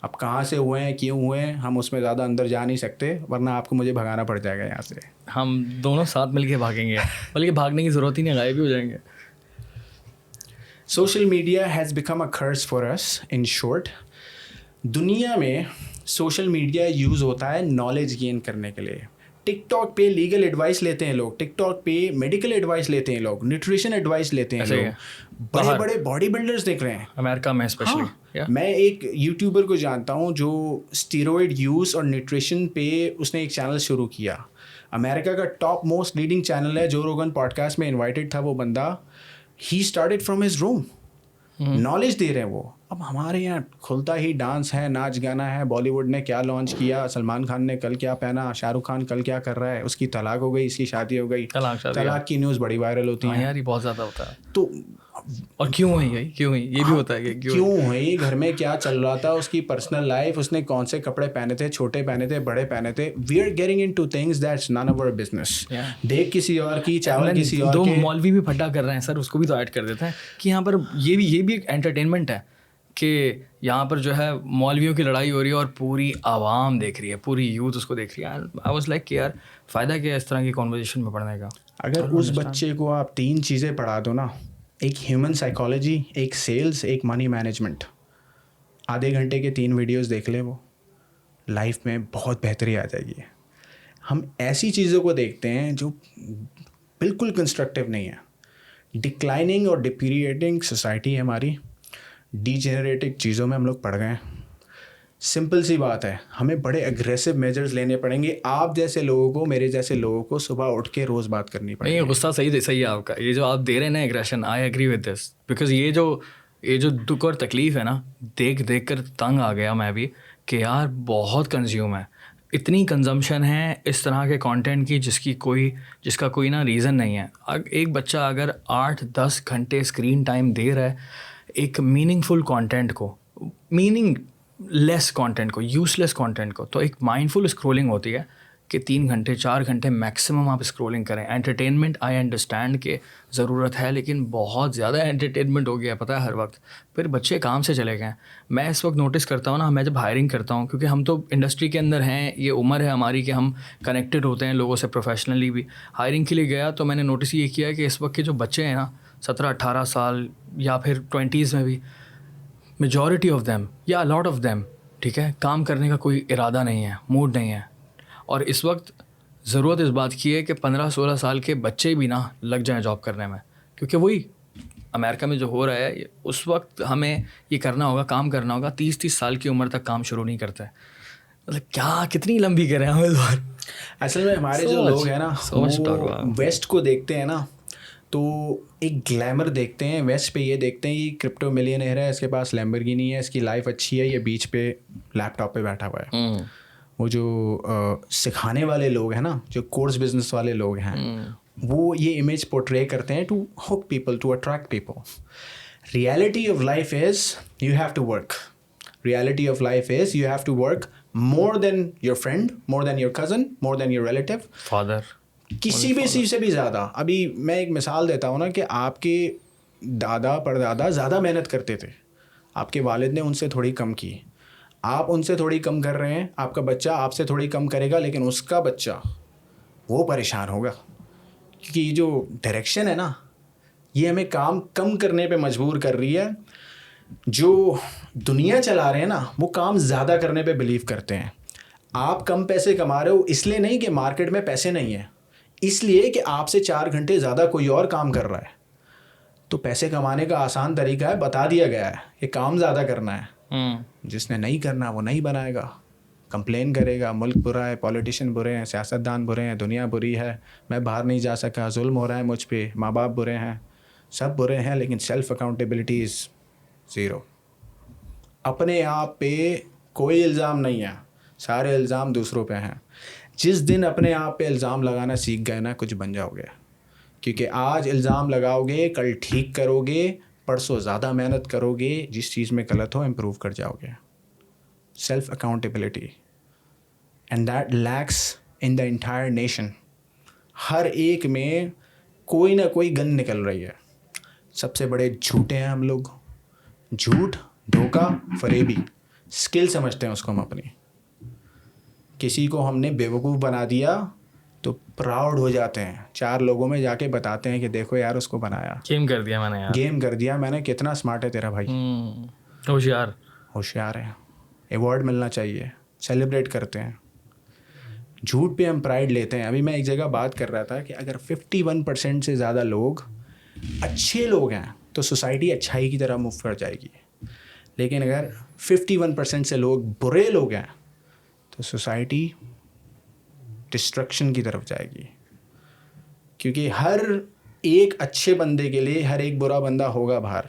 اب کہاں سے ہوئے ہیں, کیوں ہوئے ہیں, ہم اس میں زیادہ اندر جا نہیں سکتے, ورنہ آپ کو مجھے بھگانا پڑ جائے گا یہاں سے. ہم دونوں ساتھ مل کے بھاگیں گے, بلکہ بھاگنے کی ضرورت ہی نہیں, غائب بھی ہو جائیں گے. Social media has become a curse for us. In short, دنیا میں سوشل میڈیا یوز ہوتا ہے نالج گین کرنے کے لیے. ٹک ٹاک پہ لیگل ایڈوائس لیتے ہیں لوگ, ٹک ٹاک پہ میڈیکل ایڈوائس لیتے ہیں لوگ, نیوٹریشن ایڈوائس لیتے ہیں لوگ, بڑے بڑے باڈی بلڈرز دیکھ رہے ہیں امریکہ میں اسپیشلی. میں ایک یوٹیوبر کو جانتا ہوں جو اسٹیروئڈ یوز اور نیوٹریشن پہ اس نے ایک چینل شروع کیا. امریکہ کا ٹاپ موسٹ لیڈنگ چینل ہے, جو روگن پوڈ کاسٹ میں انوائٹیڈ تھا وہ بندہ. He started from his room, knowledge they رہے ہیں وہ. اب ہمارے یہاں کھلتا ہی ڈانس ہے, ناچ گانا ہے, بالی ووڈ نے کیا لانچ کیا, سلمان خان نے کل کیا پہنا, شاہ رخ خان کل کیا کر رہا ہے, اس کی طلاق ہو گئی, اس کی شادی ہو گئی, طلاق کی نیوز بڑی وائرل ہوتی ہے یار, یہ بہت زیادہ ہوتا ہے. تو اور کیوں ہوئی یہ بھی ہوتا ہے کہ کیوں ہوئی, گھر میں کیا چل رہا تھا, اس کی پرسنل لائف, اس نے کون سے کپڑے پہنے تھے, چھوٹے پہنے تھے, بڑے پہنے تھے. We are getting into things that's none of our business. دیکھ کسی اور کی, چاول کسی اور دو کے. مولوی بھی پھٹا کر رہے ہیں سر, اس کو بھی تو ایڈ کر دیتے ہیں کہ یہاں پر یہ بھی ایک انٹرٹینمنٹ ہے کہ یہاں پر جو ہے مولویوں کی لڑائی ہو رہی ہے اور پوری عوام دیکھ رہی ہے, پوری یوتھ اس کو دیکھ رہی ہے. آئی واز لائک کہ یار فائدہ کیا ہے اس طرح کی کانورزیشن میں پڑھنے کا. اگر اس بچے کو آپ 3 چیزیں پڑھا دو نا, ایک ہیومن سائیکالوجی, ایک سیلز, ایک منی مینجمنٹ, آدھے گھنٹے کے 3 ویڈیوز دیکھ لے, وہ لائف میں بہت بہتری آ جائے گی. ہم ایسی چیزوں کو دیکھتے ہیں جو بالکل کنسٹرکٹیو نہیں ہے. ڈکلائننگ اور ڈپیریٹنگ سوسائٹی ہے ہماری, ڈی جنریٹنگ چیزوں میں ہم لوگ پڑ گئے ہیں. سمپل سی بات ہے, ہمیں بڑے اگریسو میجرز لینے پڑیں گے. آپ جیسے لوگوں کو, میرے جیسے لوگوں کو صبح اٹھ کے روز بات کرنی پڑے گی. نہیں, غصہ صحیح ہے آپ کا, یہ جو آپ دے رہے ہیں نا aggression, I agree with this, because یہ جو دکھ اور تکلیف ہے نا, دیکھ کر تنگ آ گیا میں بھی کہ یار بہت کنزیوم ہے, اتنی کنزمپشن ہے اس طرح کے کانٹینٹ کی جس کا کوئی نا ریزن نہیں ہے. ایک بچہ اگر 8-10 گھنٹے اسکرین ٹائم دے رہا ہے ایک میننگ فل کانٹینٹ کو, میننگ لیس کانٹینٹ کو, یوز لیس کانٹینٹ کو, تو ایک مائنڈ فل اسکرولنگ ہوتی ہے کہ 3 گھنٹے 4 گھنٹے میکسیمم آپ اسکرولنگ کریں. انٹرٹینمنٹ آئی انڈرسٹینڈ کہ ضرورت ہے, لیکن بہت زیادہ انٹرٹینمنٹ ہو گیا ہے پتہ ہے ہر وقت. پھر بچے کام سے چلے گئے. میں اس وقت نوٹس کرتا ہوں نا, میں جب ہائرنگ کرتا ہوں, کیونکہ ہم تو انڈسٹری کے اندر ہیں, یہ عمر ہے ہماری کہ ہم کنیکٹڈ ہوتے ہیں لوگوں سے پروفیشنلی بھی. ہائرنگ کے لیے گیا تو میں نے نوٹس یہ کیا کہ اس وقت کے جو بچے ہیں نا 17-18 سال یا پھر 20s میں بھی, میجورٹی آف دیم یا الاٹ آف دیم, ٹھیک ہے, کام کرنے کا کوئی ارادہ نہیں ہے, موڈ نہیں ہے. اور اس وقت ضرورت اس بات کی ہے کہ 15-16 سال کے بچے بھی نا لگ جائیں جاب کرنے میں, کیونکہ وہی امریکہ میں جو ہو رہا ہے اس وقت ہمیں یہ کرنا ہوگا, کام کرنا ہوگا. 30 سال کی عمر تک کام شروع نہیں کرتے. مطلب کیا کتنی لمبی کریں ہمیں دور. اصل میں ہمارے جو لوگ ہیں نا وہ ویسٹ کو دیکھتے ہیں نا, تو ایک گلیمر دیکھتے ہیں ویسٹ پہ, یہ دیکھتے ہیں یہ کرپٹو ملینئر ہے, اس کے پاس لیمبرگینی ہے, اس کی لائف اچھی ہے, یہ بیچ پہ لیپ ٹاپ پہ بیٹھا ہوا ہے. وہ جو سکھانے والے لوگ ہیں نا, جو کورس بزنس والے لوگ ہیں, وہ یہ امیج پورٹرے کرتے ہیں to hook people, to attract people. Reality of life is you have to work. Reality of life is you have to work more than your friend, more than your cousin, more than your relative, father, کسی بھی چیز سے بھی زیادہ. ابھی میں ایک مثال دیتا ہوں نا کہ آپ کے دادا پردادا زیادہ محنت کرتے تھے, آپ کے والد نے ان سے تھوڑی کم کی, آپ ان سے تھوڑی کم کر رہے ہیں, آپ کا بچہ آپ سے تھوڑی کم کرے گا, لیکن اس کا بچہ وہ پریشان ہوگا, کیونکہ یہ جو ڈائریکشن ہے نا یہ ہمیں کام کم کرنے پہ مجبور کر رہی ہے. جو دنیا چلا رہے ہیں نا وہ کام زیادہ کرنے پہ بلیو کرتے ہیں. آپ کم پیسے کما رہے ہو اس لیے نہیں کہ مارکیٹ میں پیسے نہیں ہیں, اس لیے کہ آپ سے 4 گھنٹے زیادہ کوئی اور کام کر رہا ہے. تو پیسے کمانے کا آسان طریقہ ہے, بتا دیا گیا ہے کہ کام زیادہ کرنا ہے. جس نے نہیں کرنا وہ نہیں بنائے گا, کمپلین کرے گا, ملک برا ہے, پولیٹیشین برے ہیں, سیاستدان برے ہیں, دنیا بری ہے, میں باہر نہیں جا سکا, ظلم ہو رہا ہے مجھ پہ, ماں باپ برے ہیں, سب برے ہیں, لیکن سیلف اکاؤنٹیبلٹی از 0. اپنے آپ پہ کوئی الزام نہیں ہے, سارے الزام دوسروں پہ ہیں. جس دن اپنے آپ پہ الزام لگانا سیکھ گئے نا, کچھ بن جاؤ گے. کیونکہ آج الزام لگاؤ گے, کل ٹھیک کرو گے, پرسوں زیادہ محنت کرو گے, جس چیز میں غلط ہو امپروو کر جاؤ گے. Self accountability, and that leads in the entire nation. ہر ایک میں کوئی نہ کوئی گن نکل رہی ہے. سب سے بڑے جھوٹے ہیں ہم لوگ. جھوٹ, دھوکہ, فریبی, اسکل سمجھتے ہیں اس کو ہم اپنی. کسی کو ہم نے بیوقوف بنا دیا تو پراؤڈ ہو جاتے ہیں, 4 لوگوں میں جا کے بتاتے ہیں کہ دیکھو یار اس کو بنایا, گیم کر دیا میں نے یار, گیم کر دیا میں نے, کتنا اسمارٹ ہے تیرا بھائی, ہوشیار ہے, ایوارڈ ملنا چاہیے, سیلیبریٹ کرتے ہیں. جھوٹ پہ ہم پرائڈ لیتے ہیں. ابھی میں ایک جگہ بات کر رہا تھا کہ اگر 51% سے زیادہ لوگ اچھے لوگ ہیں تو سوسائٹی اچھائی کی طرف موو کر جائے گی, لیکن اگر 51% سے لوگ برے لوگ ہیں تو سوسائٹی ڈسٹرکشن کی طرف جائے گی, کیونکہ ہر ایک اچھے بندے کے لیے ہر ایک برا بندہ ہوگا باہر,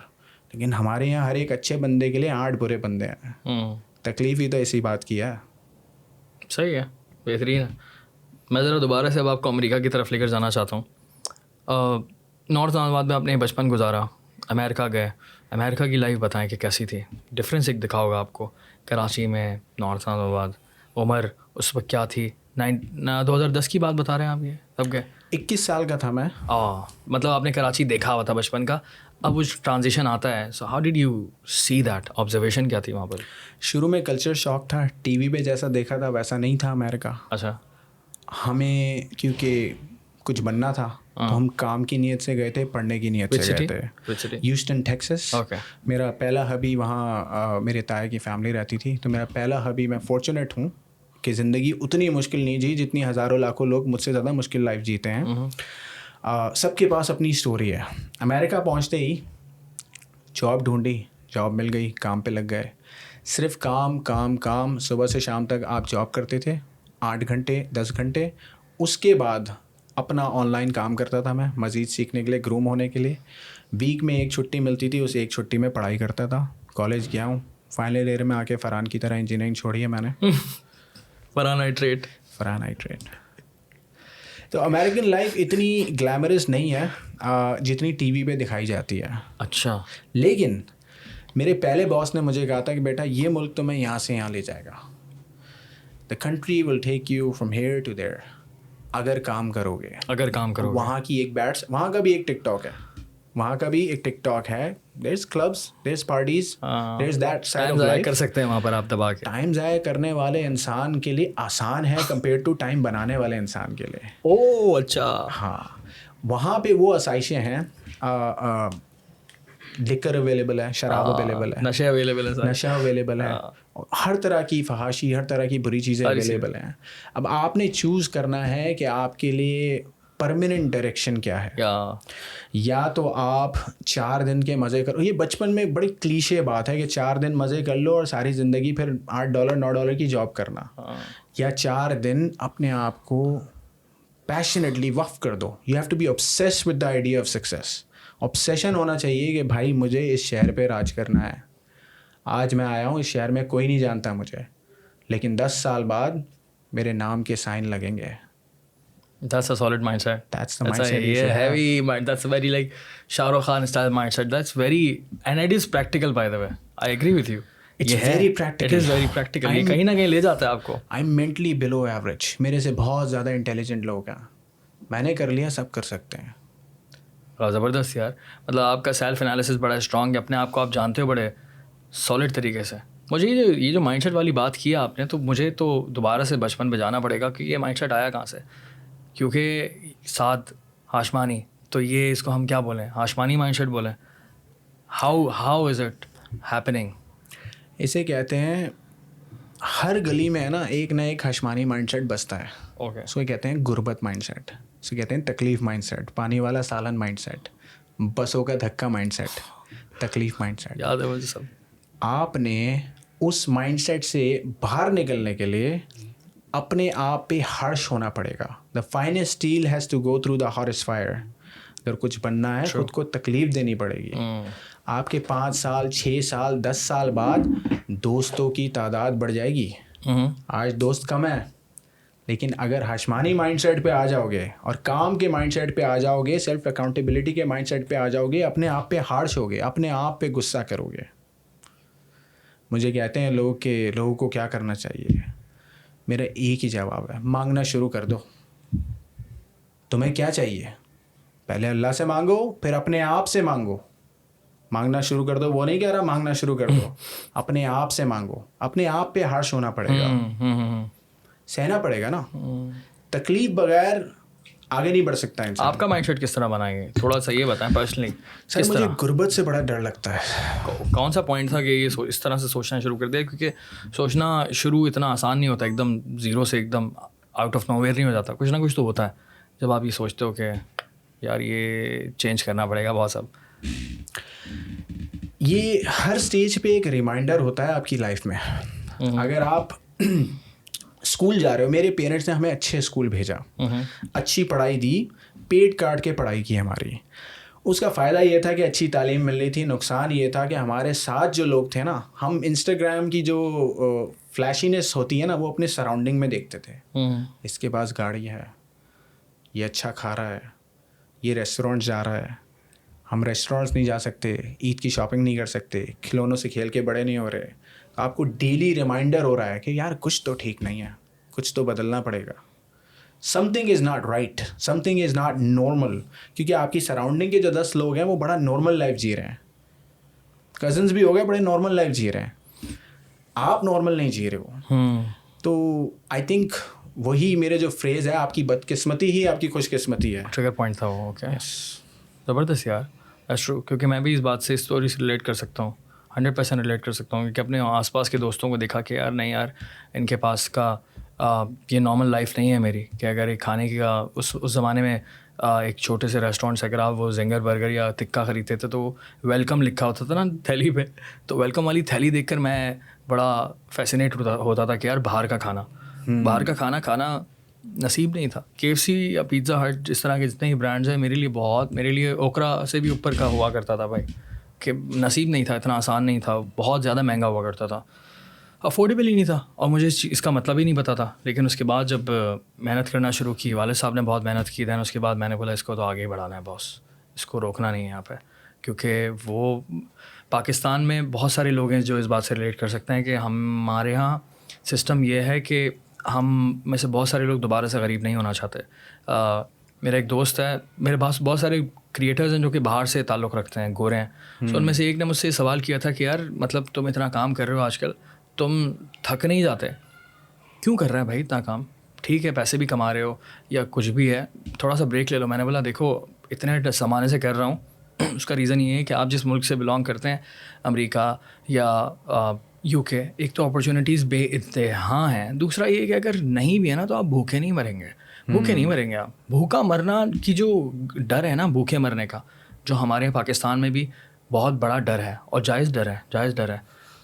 لیکن ہمارے یہاں ہر ایک اچھے بندے کے لیے 8 برے بندے ہیں. تکلیف ہی تو ایسی بات کی ہے. صحیح ہے, بہترین ہے. میں ذرا دوبارہ سے اب آپ کو امریکہ کی طرف لے کر جانا چاہتا ہوں. نارتھ اسلام آباد میں آپ نے بچپن گزارا, امریکہ گئے, امریکہ کی لائف بتائیں کہ کیسی تھی, ڈفرینس ایک دکھا ہوگا آپ کو کراچی میں, نارتھ اسلام آباد. عمر اس وقت کیا تھی؟ 2010 کی بات بتا رہے ہیں آپ, یہ کب گئے؟ 21 سال کا تھا میں. مطلب آپ نے کراچی دیکھا ہوا تھا بچپن کا, اب وہ ٹرانزیشن آتا ہے, so how did you see that, observation کیا تھی وہاں پر؟ شروع میں کلچر شاک تھا, ٹی وی پہ جیسا دیکھا تھا ویسا نہیں تھا امریکہ. اچھا. ہمیں کیونکہ کچھ بننا تھا تو ہم کام کی نیت سے گئے تھے, پڑھنے کی نیت سے گئے تھے. Houston Texas. میرا پہلا ہبی وہاں, میرے تایا کی فیملی رہتی تھی, تو میرا پہلا ہبی, میں فارچونیٹ ہوں کہ زندگی اتنی مشکل نہیں جی جتنی ہزاروں لاکھوں لوگ مجھ سے زیادہ مشکل لائف جیتے ہیں. سب کے پاس اپنی اسٹوری ہے. امریکہ پہنچتے ہی جاب ڈھونڈی, جاب مل گئی, کام پہ لگ گئے. صرف کام کام کام, صبح سے شام تک آپ جاب کرتے تھے 8 گھنٹے 10 گھنٹے. اس کے بعد اپنا آن لائن کام کرتا تھا میں مزید سیکھنے کے لیے, گروم ہونے کے لیے. ویک میں ایک چھٹی ملتی تھی, اس ایک چھٹی میں پڑھائی کرتا تھا. کالج گیا ہوں, فائنل ایئر میں آ کے فرحان کی طرح انجینئرنگ چھوڑی ہے میں نے. فرحان نائٹریٹ. تو امریکن لائف اتنی گلیمرس نہیں ہے جتنی ٹی وی پہ دکھائی جاتی ہے. اچھا. لیکن میرے پہلے باس نے مجھے کہا تھا کہ بیٹا یہ ملک تمہیں یہاں سے یہاں لے جائے گا. The country will take you from here to there, اگر کام کرو گے. وہاں کی ایک وہاں کا بھی ایک ٹک ٹاک ہے, there is clubs, there is parties, there is that side of life. کر سکتے ہیں وہاں پر آپ دبا کے. ٹائم ضائع کرنے والے انسان کے لیے آسان ہے کمپیئر ٹو ٹائم بنانے والے انسان کے لیے. اچھا. ہاں, وہاں پہ وہ آسائشیں ہیں, لکر اویلیبل ہے, شراب اویلیبل ہے, نشہ اویلیبل ہے, ہر طرح کی فحاشی, ہر طرح کی بری چیزیں اویلیبل ہیں. اب آپ نے چوز کرنا ہے کہ آپ کے لیے پرماننٹ ڈائریکشن کیا ہے. یا تو آپ 4 دن کے مزے کرو, یہ بچپن میں بڑی کلیشے بات ہے کہ 4 دن مزے کر لو اور ساری زندگی پھر $8 $9 کی جاب کرنا, یا 4 دن اپنے آپ کو پیشنیٹلی وقف کر دو. You have to be obsessed with the idea of success. obsession ہونا چاہیے کہ بھائی مجھے اس شہر پہ راج کرنا ہے. آج میں آیا ہوں, اس شہر میں کوئی نہیں جانتا مجھے, لیکن 10 سال بعد میرے نام کے سائن لگیں گے. That's a solid mindset. That's the mindset you should have. Heavy mind. That's very like Shah Rukh Khan style mindset. That's very, and it is practical by the way. I agree with you. It's very practical. It is very practical. یہ کہیں نہ کہیں لے جاتا ہے آپ کو. I'm mentally below average. میرے سے بہت زیادہ انٹیلیجنٹ لوگ ہیں. میں نے کر لیا, سب کر سکتے ہیں. زبردست یار. مطلب آپ کا سیلف انالیسس بڑا اسٹرانگ ہے, اپنے آپ کو آپ جانتے ہو بڑے سالڈ طریقے سے. مجھے یہ جو مائنڈ سیٹ والی بات کی آپ نے, تو مجھے تو دوبارہ سے بچپن پہ جانا پڑے گا کہ یہ مائنڈ سیٹ آیا کہاں سے. کیونکہ سعد ہاشمانی, تو یہ اس کو ہم کیا بولیں, ہاشمانی مائنڈ سیٹ بولیں. How is it happening? اسے کہتے ہیں ہر گلی میں ہے نا ایک نہ ایک ہاشمانی مائنڈ سیٹ بستا ہے. اوکے. اس کو کہتے ہیں غربت مائنڈ سیٹ, اسے کہتے ہیں تکلیف مائنڈ سیٹ, پانی والا سالن مائنڈ سیٹ, بسوں کا دھکا مائنڈ سیٹ, تکلیف مائنڈ سیٹ. یاد ہے مجھے سب. آپ نے اس مائنڈ سیٹ سے باہر نکلنے کے لیے اپنے آپ پہ ہارش ہونا پڑے گا. The finest steel has to go through the harsh fire. اگر کچھ بننا ہے خود کو تکلیف دینی پڑے گی. آپ کے 5 سال 6 سال 10 سال بعد دوستوں کی تعداد بڑھ جائے گی. آج دوست کم ہے, لیکن اگر ہاشمانی مائنڈ سیٹ پہ آ جاؤ گے اور کام کے مائنڈ سیٹ پہ آ جاؤ گے, سیلف اکاؤنٹیبلٹی کے مائنڈ سیٹ پہ آ جاؤ گے, اپنے آپ پہ ہارش ہوگے, اپنے آپ پہ غصہ کرو گے. مجھے کہتے ہیں لوگ کہ لوگوں کو کیا کرنا چاہیے, میرا ایک ہی جواب ہے, مانگنا شروع کر دو. تمہیں کیا چاہیے پہلے اللہ سے مانگو, پھر اپنے آپ سے مانگو. مانگنا شروع کر دو, وہ نہیں کہہ رہا مانگنا شروع کر دو, اپنے آپ سے مانگو. اپنے آپ پہ ہارش ہونا پڑے گا, سہنا پڑے گا نا. تکلیف بغیر آگے نہیں بڑھ سکتا انسان. آپ کا مائنڈ سیٹ کس طرح بنائیں؟ تھوڑا سا یہ بتائیں پرسنلی. سر مجھے غربت سے بڑا ڈر لگتا ہے. کون سا پوائنٹ تھا کہ یہ اس طرح سے سوچنا شروع کر دیا؟ کیونکہ سوچنا شروع اتنا آسان نہیں ہوتا, ایک دم زیرو سے ایک دم آؤٹ آف نو ویئر نہیں ہو جاتا. کچھ نہ کچھ تو ہوتا ہے جب آپ یہ سوچتے ہو کہ یار یہ چینج کرنا پڑے گا بہت سب. یہ ہر اسٹیج پہ ایک ریمائنڈر ہوتا ہے آپ کی لائف میں. اگر آپ اسکول جا رہے ہو, میرے پیرنٹس نے ہمیں اچھے اسکول بھیجا, اچھی پڑھائی دی, پیٹ کاٹ کے پڑھائی کی ہماری. اس کا فائدہ یہ تھا کہ اچھی تعلیم مل رہی تھی. نقصان یہ تھا کہ ہمارے ساتھ جو لوگ تھے نا, ہم انسٹاگرام کی جو فلیشینس ہوتی ہے نا وہ اپنے سراؤنڈنگ میں دیکھتے تھے. اس کے پاس گاڑی ہے, یہ اچھا کھا رہا ہے, یہ ریسٹورینٹ جا رہا ہے, ہم ریسٹورینٹس نہیں جا سکتے, عید کی شاپنگ نہیں کر سکتے, کھلونوں سے کھیل کے بڑے نہیں ہو رہے. آپ کو ڈیلی ریمائنڈر ہو رہا ہے کہ یار کچھ تو ٹھیک نہیں ہے, کچھ تو بدلنا پڑے گا. Something is not right, something is not normal. کیونکہ آپ کی سراؤنڈنگ کے جو 10 لوگ ہیں وہ بڑا نارمل لائف جی رہے ہیں. کزنس بھی ہو گئے, بڑے نارمل لائف جی رہے ہیں, آپ نارمل نہیں جی رہے ہو. تو آئی تھنک وہی میرے جو فریز ہے, آپ کی بدقسمتی ہی آپ کی خوش قسمتی ہے. ٹریگر پوائنٹ تھا وہ. اوکے, زبردست یار. کیونکہ میں بھی اس بات سے, اس اسٹوری سے ریلیٹ کر سکتا ہوں, 100% ریلیٹ کر سکتا ہوں. کیونکہ اپنے آس پاس کے دوستوں کو دیکھا کہ یار نہیں یار ان کے پاس کا یہ نارمل لائف نہیں ہے میری. کہ اگر ایک کھانے کا اس زمانے میں ایک چھوٹے سے ریسٹورینٹ سے اگر آپ وہ زنگر برگر یا ٹکا خریدتے تھے تو ویلکم لکھا ہوتا تھا نا تھیلی پہ. تو ویلکم والی تھیلی دیکھ کر میں بڑا فیسینیٹ ہوتا تھا کہ یار باہر کا کھانا کھانا نصیب نہیں تھا. KFC یا پیزا ہٹ اس طرح کے جتنے ہی برانڈز ہیں میرے لیے اوکرا سے بھی اوپر کا ہوا کرتا تھا بھائی. کہ نصیب نہیں تھا, اتنا آسان نہیں تھا, بہت زیادہ مہنگا ہوا کرتا تھا, افورڈیبل ہی نہیں تھا, اور مجھے اس کا مطلب ہی نہیں پتا تھا. لیکن اس کے بعد جب محنت کرنا شروع کی, والد صاحب نے بہت محنت کی, دین اس کے بعد میں نے بولا اس کو تو آگے ہی بڑھانا ہے باس, اس کو روکنا نہیں ہے یہاں پہ. کیونکہ وہ پاکستان میں بہت سارے لوگ ہیں جو اس بات سے ریلیٹ کر سکتے ہیں کہ ہمارے یہاں سسٹم یہ ہے کہ ہم میں سے بہت سارے لوگ دوبارہ سے غریب نہیں ہونا چاہتے. میرا ایک دوست ہے, میرے پاس بہت سارے کریٹرز ہیں جو کہ باہر سے تعلق رکھتے ہیں, گورے ہیں. سو ان میں سے ایک نے مجھ سے سوال کیا تھا کہ یار مطلب تم اتنا کام کر رہے ہو آج کل, تم تھک نہیں جاتے؟ کیوں کر رہے ہیں بھائی اتنا کام؟ ٹھیک ہے پیسے بھی کما رہے ہو یا کچھ بھی ہے, تھوڑا سا بریک لے لو. میں نے بولا دیکھو اتنے زمانے سے کر رہا ہوں, اس کا ریزن یہ ہے کہ آپ جس ملک سے بلانگ کرتے ہیں, امریکہ یا UK, ایک تو اپرچونیٹیز بے انتہا ہیں, دوسرا یہ کہ اگر نہیں بھی ہے نا تو آپ بھوکے نہیں مریں گے. آپ بھوکا مرنا کی جو ڈر ہے نا, بھوکے مرنے کا, جو ہمارے پاکستان میں بھی بہت بڑا ڈر ہے اور جائز ڈر ہے,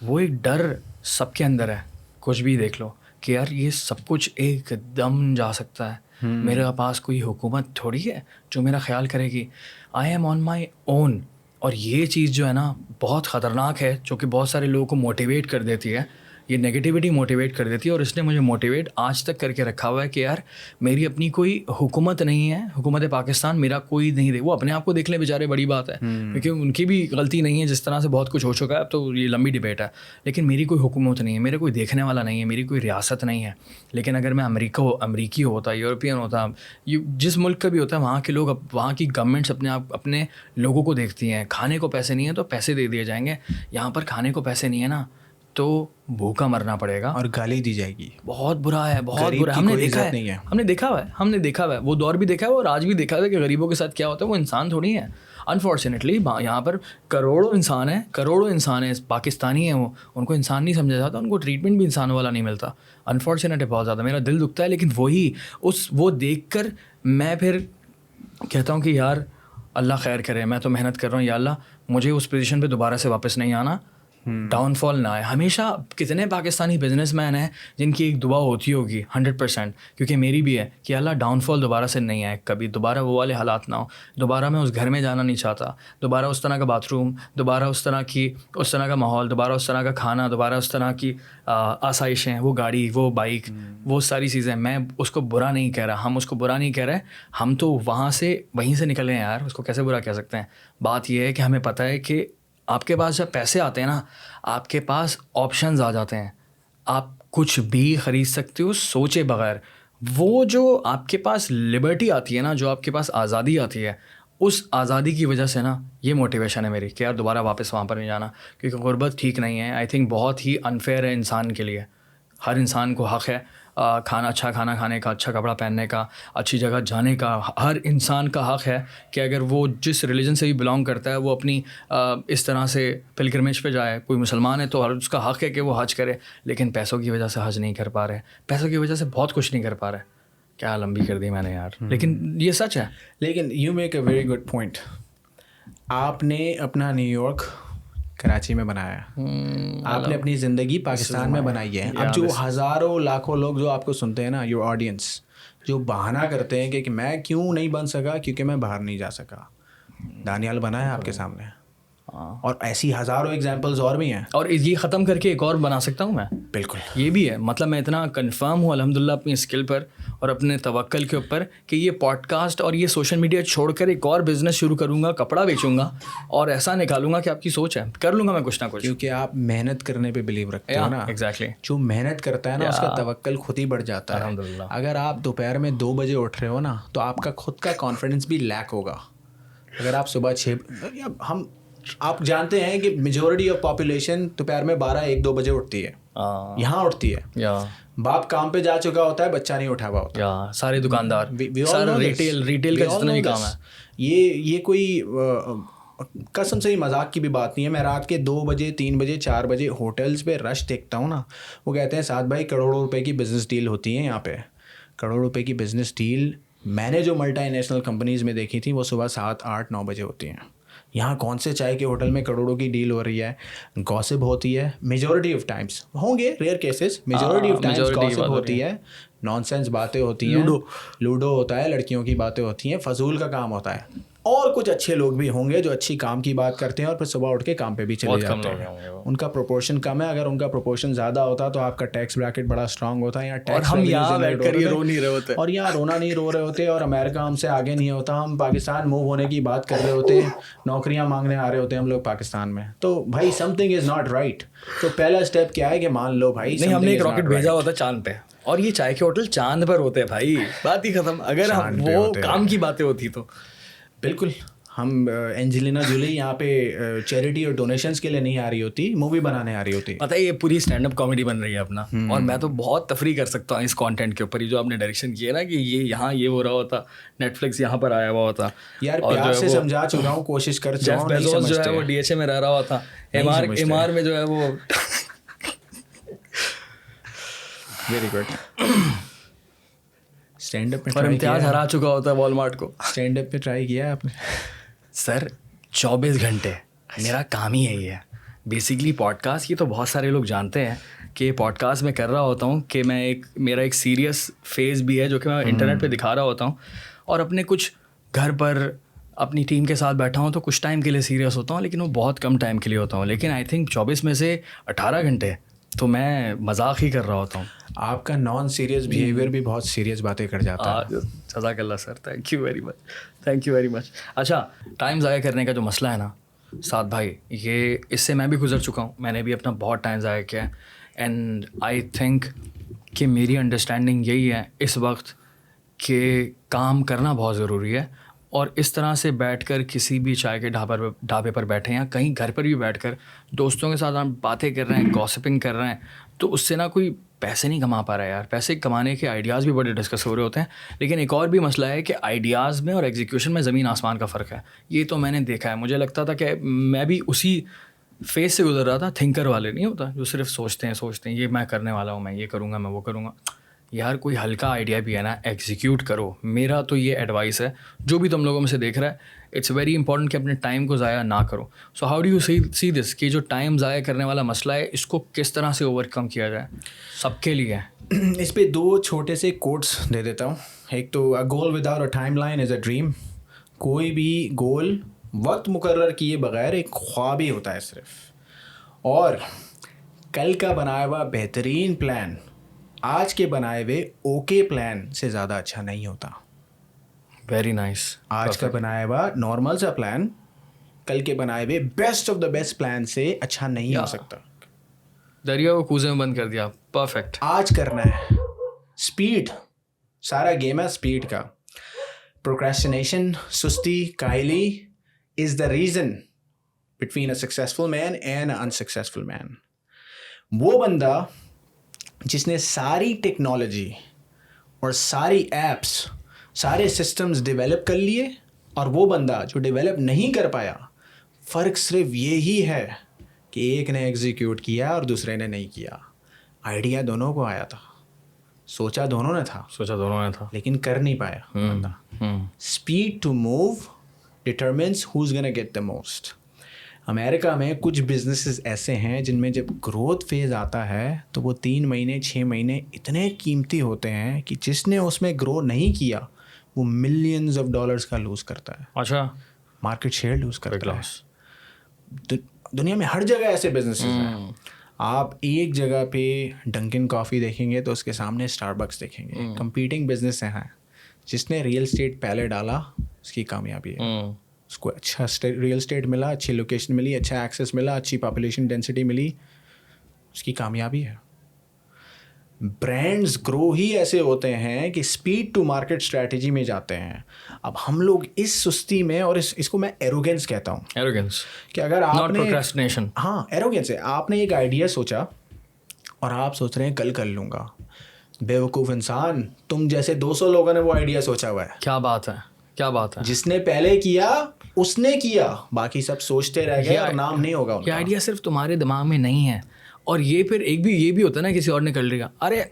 وہ ایک ڈر سب کے اندر ہے. کچھ بھی دیکھ لو کہ یار یہ سب کچھ ایک دم جا سکتا ہے, میرے پاس کوئی حکومت تھوڑی ہے جو میرا خیال کرے گی, آئی ایم آن مائی اون. اور یہ چیز جو ہے نا بہت خطرناک ہے, جو کہ بہت سارے لوگوں کو موٹیویٹ کر دیتی ہے, یہ نگیٹیوٹی موٹیویٹ کر دیتی ہے. اور اس نے مجھے موٹیویٹ آج تک کر کے رکھا ہوا ہے کہ یار میری اپنی کوئی حکومت نہیں ہے, حکومت پاکستان میرا کوئی نہیں دے. وہ اپنے آپ کو دیکھ لیں بیچارے, بڑی بات ہے, کیونکہ ان کی بھی غلطی نہیں ہے, جس طرح سے بہت کچھ ہو چکا ہے, اب تو یہ لمبی ڈبیٹ ہے. لیکن میری کوئی حکومت نہیں ہے, میرا کوئی دیکھنے والا نہیں ہے, میری کوئی ریاست نہیں ہے. لیکن اگر میں امریکی ہوتا, یورپین ہوتا, جس ملک کا بھی ہوتا ہے, وہاں کے لوگ, وہاں کی گورنمنٹس اپنے لوگوں کو دیکھتی ہیں. کھانے کو پیسے نہیں ہیں تو پیسے دے دیے جائیں گے. یہاں پر کھانے کو پیسے نہیں ہے نا تو بھوکا مرنا پڑے گا اور گالی دی جائے گی. بہت برا ہے, بہت برا. ہم نے دیکھا ہوا ہے, وہ دور بھی دیکھا ہے اور آج بھی دیکھا ہے کہ غریبوں کے ساتھ کیا ہوتا ہے. وہ انسان تھوڑی ہیں, انفارچونیٹلی یہاں پر کروڑوں انسان ہیں, پاکستانی ہیں, وہ ان کو انسان نہیں سمجھا جاتا, ان کو ٹریٹمنٹ بھی انسانوں والا نہیں ملتا. انفارچونیٹ ہے بہت زیادہ, میرا دل دکھتا ہے. لیکن وہ دیکھ کر میں پھر کہتا ہوں کہ یار اللہ خیر کرے, میں تو محنت کر رہا ہوں, یا اللہ مجھے اس پوزیشن پہ دوبارہ سے واپس نہیں آنا, ڈاؤن فال نہ آئے. ہمیشہ کتنے پاکستانی بزنس مین ہیں جن کی ایک دعا ہوتی ہوگی 100%, کیونکہ میری بھی ہے کہ اللہ ڈاؤن فال دوبارہ سے نہیں آئے, کبھی دوبارہ وہ والے حالات نہ ہو. دوبارہ میں اس گھر میں جانا نہیں چاہتا, دوبارہ اس طرح کا باتھ روم, دوبارہ اس طرح کا ماحول, دوبارہ اس طرح کا کھانا, دوبارہ اس طرح کی آسائشیں, وہ گاڑی, وہ بائک, وہ ساری چیزیں. میں اس کو برا نہیں کہہ رہا, ہم اس کو برا نہیں کہہ رہے, ہم تو وہیں سے نکلے ہیں یار, اس کو کیسے برا کہہ سکتے ہیں. بات یہ ہے کہ ہمیں پتہ ہے کہ آپ کے پاس جب پیسے آتے ہیں نا, آپ کے پاس آپشنز آ جاتے ہیں, آپ کچھ بھی خرید سکتے ہو سوچے بغیر. وہ جو آپ کے پاس لبرٹی آتی ہے نا, جو آپ کے پاس آزادی آتی ہے, اس آزادی کی وجہ سے نا یہ موٹیویشن ہے میری کہ یار دوبارہ واپس وہاں پر نہیں جانا. کیونکہ غربت ٹھیک نہیں ہے, آئی تھنک بہت ہی انفیئر ہے انسان کے لیے. ہر انسان کو حق ہے کھانا اچھا کھانا کھانے کا, اچھا کپڑا پہننے کا, اچھی جگہ جانے کا. ہر انسان کا حق ہے کہ اگر وہ جس ریلیجن سے بھی بلانگ کرتا ہے وہ اپنی اس طرح سے پلگرمیج پہ جائے. کوئی مسلمان ہے تو اس کا حق ہے کہ وہ حج کرے, لیکن پیسوں کی وجہ سے حج نہیں کر پا رہے, پیسوں کی وجہ سے بہت کچھ نہیں کر پا رہے. کیا لمبی کر دی میں نے یار, لیکن یہ سچ ہے. لیکن you make a very good point. آپ نے اپنا نیو یارک کراچی میں بنایا, آپ نے اپنی زندگی پاکستان میں بنائی ہے. اب جو ہزاروں لاکھوں لوگ جو آپ کو سنتے ہیں نا, یور آڈینس, جو بہانہ کرتے ہیں کہ میں کیوں نہیں بن سکا, کیونکہ میں باہر نہیں جا سکا. دانیال بنا ہے آپ کے سامنے, اور ایسی ہزاروں ایگزامپلز اور بھی ہیں. اور یہ ختم کر کے ایک اور بنا سکتا ہوں میں. بالکل, یہ بھی ہے. مطلب میں اتنا کنفرم ہوں الحمدللہ اپنی اسکل پر اور اپنے توکل کے اوپر کہ یہ پوڈ کاسٹ اور یہ سوشل میڈیا چھوڑ کر ایک اور بزنس شروع کروں گا, کپڑا بیچوں گا اور ایسا نکالوں گا کہ آپ کی سوچ ہے, کر لوں گا میں کچھ نہ کچھ. کیونکہ آپ محنت کرنے پہ بلیو رکھتے ہو نا. ایگزیکٹلی. جو محنت کرتا ہے نا اس کا توکل خود ہی بڑھ جاتا ہے. الحمدللہ. اگر آپ دوپہر میں 2 بجے اٹھ رہے ہو نا تو آپ کا خود کا کانفیڈنس بھی لیک ہوگا. اگر آپ صبح 6 آپ جانتے ہیں کہ میجورٹی آف پاپولیشن دوپہر میں 12-1-2 بجے اٹھتی ہے, یہاں اٹھتی ہے. باپ کام پہ جا چکا ہوتا ہے, بچہ نہیں اٹھا ہوا ہوتا. سارے دکاندار, سارا ریٹیل کا جتنا بھی کام ہے. یہ کوئی قسم سے ہی مذاق کی بھی بات نہیں ہے. میں رات کے 2 بجے 3 بجے 4 بجے ہوٹلز پہ رش دیکھتا ہوں نا, وہ کہتے ہیں سعد بھائی کروڑوں روپے کی بزنس ڈیل ہوتی ہیں یہاں پہ. کروڑوں روپے کی بزنس ڈیل میں نے جو ملٹی نیشنل کمپنیز میں دیکھی تھی وہ صبح 7-8-9 بجے ہوتی ہیں. یہاں کون سے چائے کے ہوٹل میں کروڑوں کی ڈیل ہو رہی ہے؟ گاسپ ہوتی ہے میجورٹی آف ٹائمس, ہوں گے rare cases, majority of Times گاسپ ہوتی ہے, نان سینس باتیں ہوتی ہیں, لوڈو ہوتا ہے, لڑکیوں کی باتیں ہوتی ہیں, فضول کا کام ہوتا ہے. اور کچھ اچھے لوگ بھی ہوں گے جو اچھی کام کی بات کرتے ہیں اور پھر صبح اٹھ کے کام پہ بھی چلے جاتے ہیں. ان کا پروپورشن کم ہے. اگر ان کا پروپورشن زیادہ ہوتا تو آپ کا ٹیکس بریکٹ بڑا اسٹرانگ ہوتا ہے. اور ہم یہاں بیٹھ کر یہ رو نہیں رہے ہوتے, اور یہاں رونا نہیں رو رہے ہوتے, اور امریکہ ہم سے آگے نہیں ہوتا. ہم پاکستان موو ہونے کی بات کر رہے ہوتے ہیں, نوکریاں مانگنے آ رہے ہوتے ہیں ہم لوگ پاکستان میں. تو بھائی some thing is not right. تو پہلا اسٹیپ کیا ہے کہ مان لو بھائی نہیں, ہم نے ایک راکٹ بھیجا ہوتا چاند پہ, اور یہ چائے کے ہوٹل چاند پر ہوتے ہیں بھائی, بات ہی ختم. اگر وہ کام کی باتیں ہوتی تو بالکل. ہم اینجلینا جولی یہاں پہ چیریٹی اور ڈونیشنز کے لیے نہیں آ رہی ہوتی, مووی بنانے آ رہی ہوتی. پتہ ہے یہ پوری اسٹینڈ اپ کامیڈی بن رہی ہے اپنا, اور میں تو بہت تفریح کر سکتا ہوں اس کانٹینٹ کے اوپر. یہ جو آپ نے ڈائریکشن کیا نا کہ یہ یہاں یہ ہو رہا ہوتا, نیٹ فلکس یہاں پر آیا ہوا ہوتا. یار پیار سے سمجھا چکا ہوں, کوشش کر چکا ہوں. جیف بیزوس جو ہے وہ DHA میں رہ رہا ہوتا, MR میں جو ہے وہ ویری گڈ اسٹینڈ اپ میں, اور امتیاز ہرا چکا ہوتا ہے والمارٹ کو. اسٹینڈ اپ پہ ٹرائی کیا ہے آپ نے؟ سر 24 گھنٹے میرا کام ہی یہی ہے بیسکلی. پوڈ کاسٹ یہ تو بہت سارے لوگ جانتے ہیں کہ پوڈ کاسٹ میں کر رہا ہوتا ہوں کہ میں میرا ایک سیریس فیز بھی ہے جو کہ میں انٹرنیٹ پہ دکھا رہا ہوتا ہوں, اور اپنے کچھ گھر پر اپنی ٹیم کے ساتھ بیٹھا ہوں تو کچھ ٹائم کے لیے سیریس ہوتا ہوں, لیکن وہ بہت کم ٹائم کے لیے ہوتا ہوں. لیکن آئی تھنک 24 میں سے 18 گھنٹے تو میں مذاق ہی کر رہا ہوتا ہوں. آپ کا نان سیریس بیہیویئر بھی بہت سیریس باتیں کر جاتا ہے. جزاک اللہ sir, thank you very much, thank you very much. اچھا, ٹائم ضائع کرنے کا جو مسئلہ ہے نا سعد بھائی, یہ اس سے میں بھی گزر چکا ہوں. میں نے بھی اپنا بہت ٹائم ضائع کیا ہے, اینڈ آئی تھنک کہ میری انڈرسٹینڈنگ یہی ہے اس وقت کہ کام کرنا بہت ضروری ہے. اور اس طرح سے بیٹھ کر کسی بھی چائے کے ڈھابے پر بیٹھے ہیں یا کہیں گھر پر بھی بیٹھ کر دوستوں کے ساتھ ہم باتیں کر رہے ہیں, گاسپنگ کر رہے ہیں, تو اس سے نا کوئی پیسے نہیں کما پا رہا ہے یار. پیسے کمانے کے آئیڈیاز بھی بڑے ڈسکس ہو رہے ہوتے ہیں, لیکن ایک اور بھی مسئلہ ہے کہ آئیڈیاز میں اور ایگزیکیوشن میں زمین آسمان کا فرق ہے. یہ تو میں نے دیکھا ہے. مجھے لگتا تھا کہ میں بھی اسی فیز سے گزر رہا تھا. تھنکر والے نہیں ہوتا جو صرف سوچتے ہیں یہ میں کرنے والا ہوں, میں یہ کروں گا, میں وہ کروں گا. یار کوئی ہلکا آئیڈیا بھی ہے نا, ایگزیکیوٹ کرو. میرا تو یہ ایڈوائس ہے جو بھی تم لوگوں میں سے دیکھ رہا ہے, اٹس ویری امپورٹنٹ کہ اپنے ٹائم کو ضائع نہ کرو. سو ہاؤ ڈو یو سی دس کہ جو ٹائم ضائع کرنے والا مسئلہ ہے اس کو کس طرح سے اوور کم کیا جائے سب کے لیے؟ اس پہ 2 چھوٹے سے کوٹس دے دیتا ہوں. ایک تو a goal without a timeline is a dream. کوئی بھی گول وقت مقرر کیے بغیر ایک خواب ہی ہوتا ہے صرف. اور کل کا بنایا ہوا بہترین پلان آج کے بنائے ہوئے اوکے پلان سے زیادہ اچھا نہیں ہوتا. Very nice. آج کا بنایا ہوا نارمل سا پلان کل کے بنائے ہوئے best of the best plan سے اچھا نہیں ہو سکتا. دریا کو کوزے میں بند کر دیا. پرفیکٹ. آج کرنا ہے. اسپیڈ, سارا گیم ہے اسپیڈ کا. پروکریسٹینیشن, سستی, کاہلی is the reason between a successful man and a unsuccessful man. وہ بندہ جس نے ساری ٹیکنالوجی اور ساری ایپس سارے سسٹمز ڈیولپ کر لیے, اور وہ بندہ جو ڈیولپ نہیں کر پایا, فرق صرف یہی ہے کہ ایک نے ایگزیکیوٹ کیا اور دوسرے نے نہیں کیا. آئیڈیا دونوں کو آیا تھا, سوچا دونوں نے تھا, لیکن کر نہیں پایا بندہ. Speed to move determines who's gonna get the most. امریکہ میں کچھ بزنسز ایسے ہیں جن میں جب گروتھ فیز آتا ہے تو وہ 3 مہینے 6 مہینے اتنے قیمتی ہوتے ہیں کہ جس نے اس میں گرو نہیں کیا وہ ملینز آف ڈالرز کا لوز کرتا ہے. اچھا, مارکیٹ شیئر لوز کرتا ہے. دنیا میں ہر جگہ ایسے بزنسز ہیں. آپ ایک جگہ پہ ڈنکن کافی دیکھیں گے تو اس کے سامنے اسٹار بکس دیکھیں گے. کمپیٹنگ بزنس ہیں. جس نے ریئل اسٹیٹ پہلے ڈالا اس کی کامیابی ہے. اس کو اچھا ریئل اسٹیٹ ملا, اچھی لوکیشن ملی, اچھا ایکسیس ملا, اچھی پاپولیشن ڈینسٹی ملی, اس کی کامیابی ہے. برانڈز گرو ہی ایسے ہوتے ہیں کہ اسپیڈ ٹو مارکیٹ اسٹریٹجی میں جاتے ہیں. اب ہم لوگ اس سستی میں, اور اس کو میں ایروگینس کہتا ہوں. ایروگینس کہ اگر آپ ناٹ نے, پروکراسٹینیشن. ہاں ایروگینس ہے. آپ نے ایک آئیڈیا سوچا اور آپ سوچ رہے ہیں کل کر لوں گا. بیوقوف انسان, تم جیسے 200 لوگوں نے وہ آئیڈیا سوچا ہوا ہے. کیا بات ہے, کیا بات ہے. جس نے پہلے کیا اس نے کیا, باقی سب سوچتے رہ گئے اور نام نہیں ہوگا ان یہ کا. آئیڈیا صرف تمہارے دماغ میں نہیں ہے. اور یہ پھر یہ بھی ہوتا ہے نا, کسی اور نے کر لیا, ارے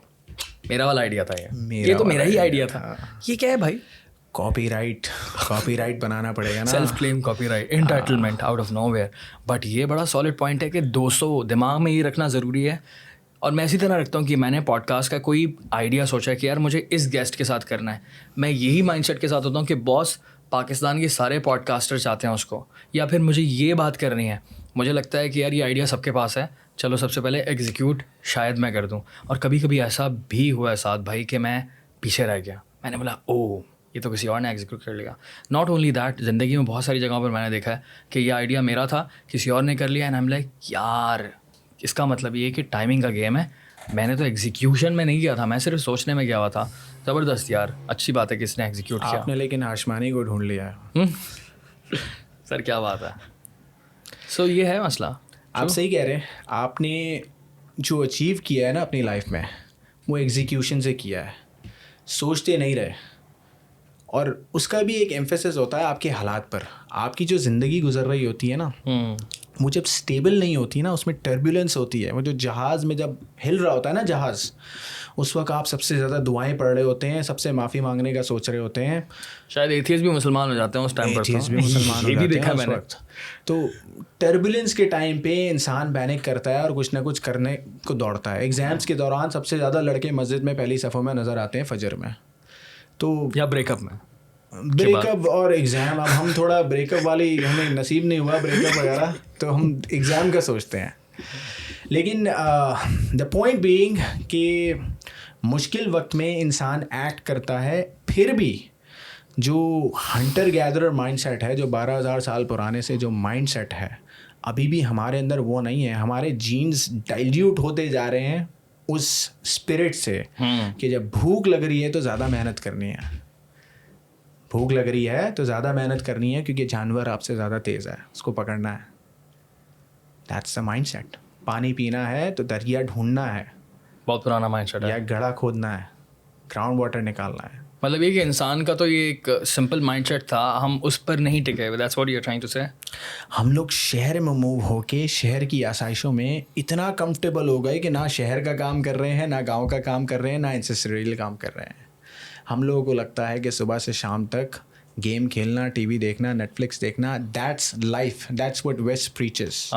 میرا والا آئیڈیا تھا, یہ تو میرا ہی آئیڈیا تھا. یہ کیا ہے بھائی؟ کاپی رائٹ بنانا پڑے گا نا. Self claim copyright, entitlement out of nowhere. But یہ بڑا سالڈ پوائنٹ ہے کہ 200 دماغ میں یہ رکھنا ضروری ہے. اور میں اسی طرح رکھتا ہوں کہ میں نے پوڈ کاسٹ کا کوئی آئیڈیا سوچا کہ یار مجھے اس گیسٹ کے ساتھ کرنا ہے, میں یہی مائنڈ سیٹ کے ساتھ ہوتا ہوں کہ باس پاکستان کے سارے پوڈ کاسٹر چاہتے ہیں اس کو, یا پھر مجھے یہ بات کرنی ہے, مجھے لگتا ہے کہ یار یہ آئیڈیا سب کے پاس ہے, چلو سب سے پہلے ایگزیکیوٹ شاید میں کر دوں. اور کبھی کبھی ایسا بھی ہوا ہے ساتھ بھائی کہ میں پیچھے رہ گیا, میں نے بولا او یہ تو کسی اور نے ایگزیکیوٹ کر لیا. ناٹ اونلی دیٹ, زندگی میں بہت ساری جگہوں پر میں نے دیکھا ہے کہ یہ آئیڈیا میرا تھا, کسی اور نے کر لیا, اینڈ آئی ایم لائک یار اس کا مطلب یہ کہ ٹائمنگ کا گیم ہے. میں نے تو ایگزیکیوشن میں نہیں کیا تھا, میں صرف سوچنے میں گیا ہوا تھا. زبردست یار, اچھی بات ہے کہ اس نے ایگزیکیوٹ کیا. آپ نے لیکن آشمانی کو ڈھونڈ لیا ہے. سر کیا بات ہے. سو یہ ہے مسئلہ. آپ صحیح کہہ رہے ہیں. آپ نے جو اچیو کیا ہے نا اپنی لائف میں وہ ایگزیکیوشن سے کیا ہے, سوچتے نہیں رہے. اور اس کا بھی ایک ایمفیسس ہوتا ہے آپ کے حالات پر. آپ کی جو زندگی گزر رہی ہوتی ہے نا وہ جب اسٹیبل نہیں ہوتی نا, اس میں ٹربیولنس ہوتی ہے. وہ جو جہاز میں جب ہل رہا ہوتا ہے نا جہاز, اس وقت آپ سب سے زیادہ دعائیں پڑھ رہے ہوتے ہیں, سب سے معافی مانگنے کا سوچ رہے ہوتے ہیں. شاید ایتھیسٹ بھی مسلمان ہو جاتے ہیں اس ٹائم پر. ایتھیسٹ بھی مسلمان ہو جاتے ہیں اس وقت. تو ٹربیولنس کے ٹائم پہ انسان پینک کرتا ہے اور کچھ نہ کچھ کرنے کو دوڑتا ہے. ایگزامس کے دوران سب سے زیادہ لڑکے مسجد میں پہلی صفوں میں نظر آتے ہیں فجر میں, تو یا بریک اپ میں. بریک اپ اور ایگزام, اب ہم تھوڑا بریک اپ والی ہمیں نصیب نہیں ہوا بریک اپ وغیرہ, تو ہم ایگزام کا سوچتے ہیں. لیکن دا پوائنٹ بینگ کہ مشکل وقت میں انسان ایکٹ کرتا ہے, پھر بھی جو ہنٹر گیدرر مائنڈ سیٹ ہے, جو 12,000 سال پرانے سے جو مائنڈ سیٹ ہے, ابھی بھی ہمارے اندر وہ نہیں ہے. ہمارے جینز ڈائلیوٹ ہوتے جا رہے ہیں اس اسپرٹ سے کہ جب بھوک لگ رہی ہے تو زیادہ محنت کرنی ہے. بھوک لگ رہی ہے تو زیادہ محنت کرنی ہے کیونکہ جانور آپ سے زیادہ تیز ہے, اس کو پکڑنا ہے. That's the mindset. پانی پینا ہے تو دریا ڈھونڈنا ہے, بہت پرانا مائنڈ سیٹ ہے. یا گڑھا کھودنا ہے, گراؤنڈ واٹر نکالنا ہے. مطلب یہ کہ انسان کا تو یہ ایک سمپل مائنڈ سیٹ تھا, ہم اس پر نہیں ٹکے. That's what you are trying to say. ہم لوگ شہر میں موو ہو کے شہر کی آسائشوں میں اتنا کمفرٹیبل ہو گئے کہ نہ شہر کا کام کر رہے ہیں, نہ گاؤں کا کام کر رہے ہیں, نہ انسسٹریل کام کر رہے ہیں. ہم لوگوں کو لگتا ہے کہ صبح سے شام تک گیم کھیلنا, ٹی وی دیکھنا, نیٹ فلکس دیکھنا, that's life, that's what west preaches.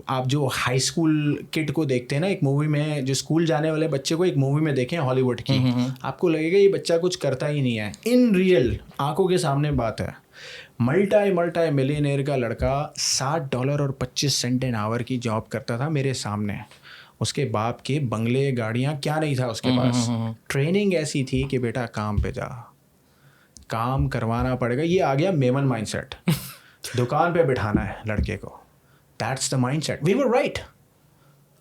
آپ جو ہائی اسکول کڈ کو دیکھتے ہیں نا ایک مووی میں, جو اسکول جانے والے بچے کو ایک مووی میں دیکھیں ہالی ووڈ کی, آپ کو لگے گا یہ بچہ کچھ کرتا ہی نہیں ہے. ان ریئل آنکھوں کے سامنے بات ہے, ملٹی ملینئر کا لڑکا $60 اور 25 سینٹ این آور کی جاب کرتا تھا میرے سامنے. اس کے باپ کے بنگلے, گاڑیاں, کیا نہیں تھا اس کے پاس. ٹریننگ ایسی تھی کہ بیٹا کام پہ جا, کام کروانا پڑے گا. یہ آ گیا میمن مائنڈ سیٹ. دکان پہ بٹھانا ہے لڑکے کو. That's the mindset. We were right.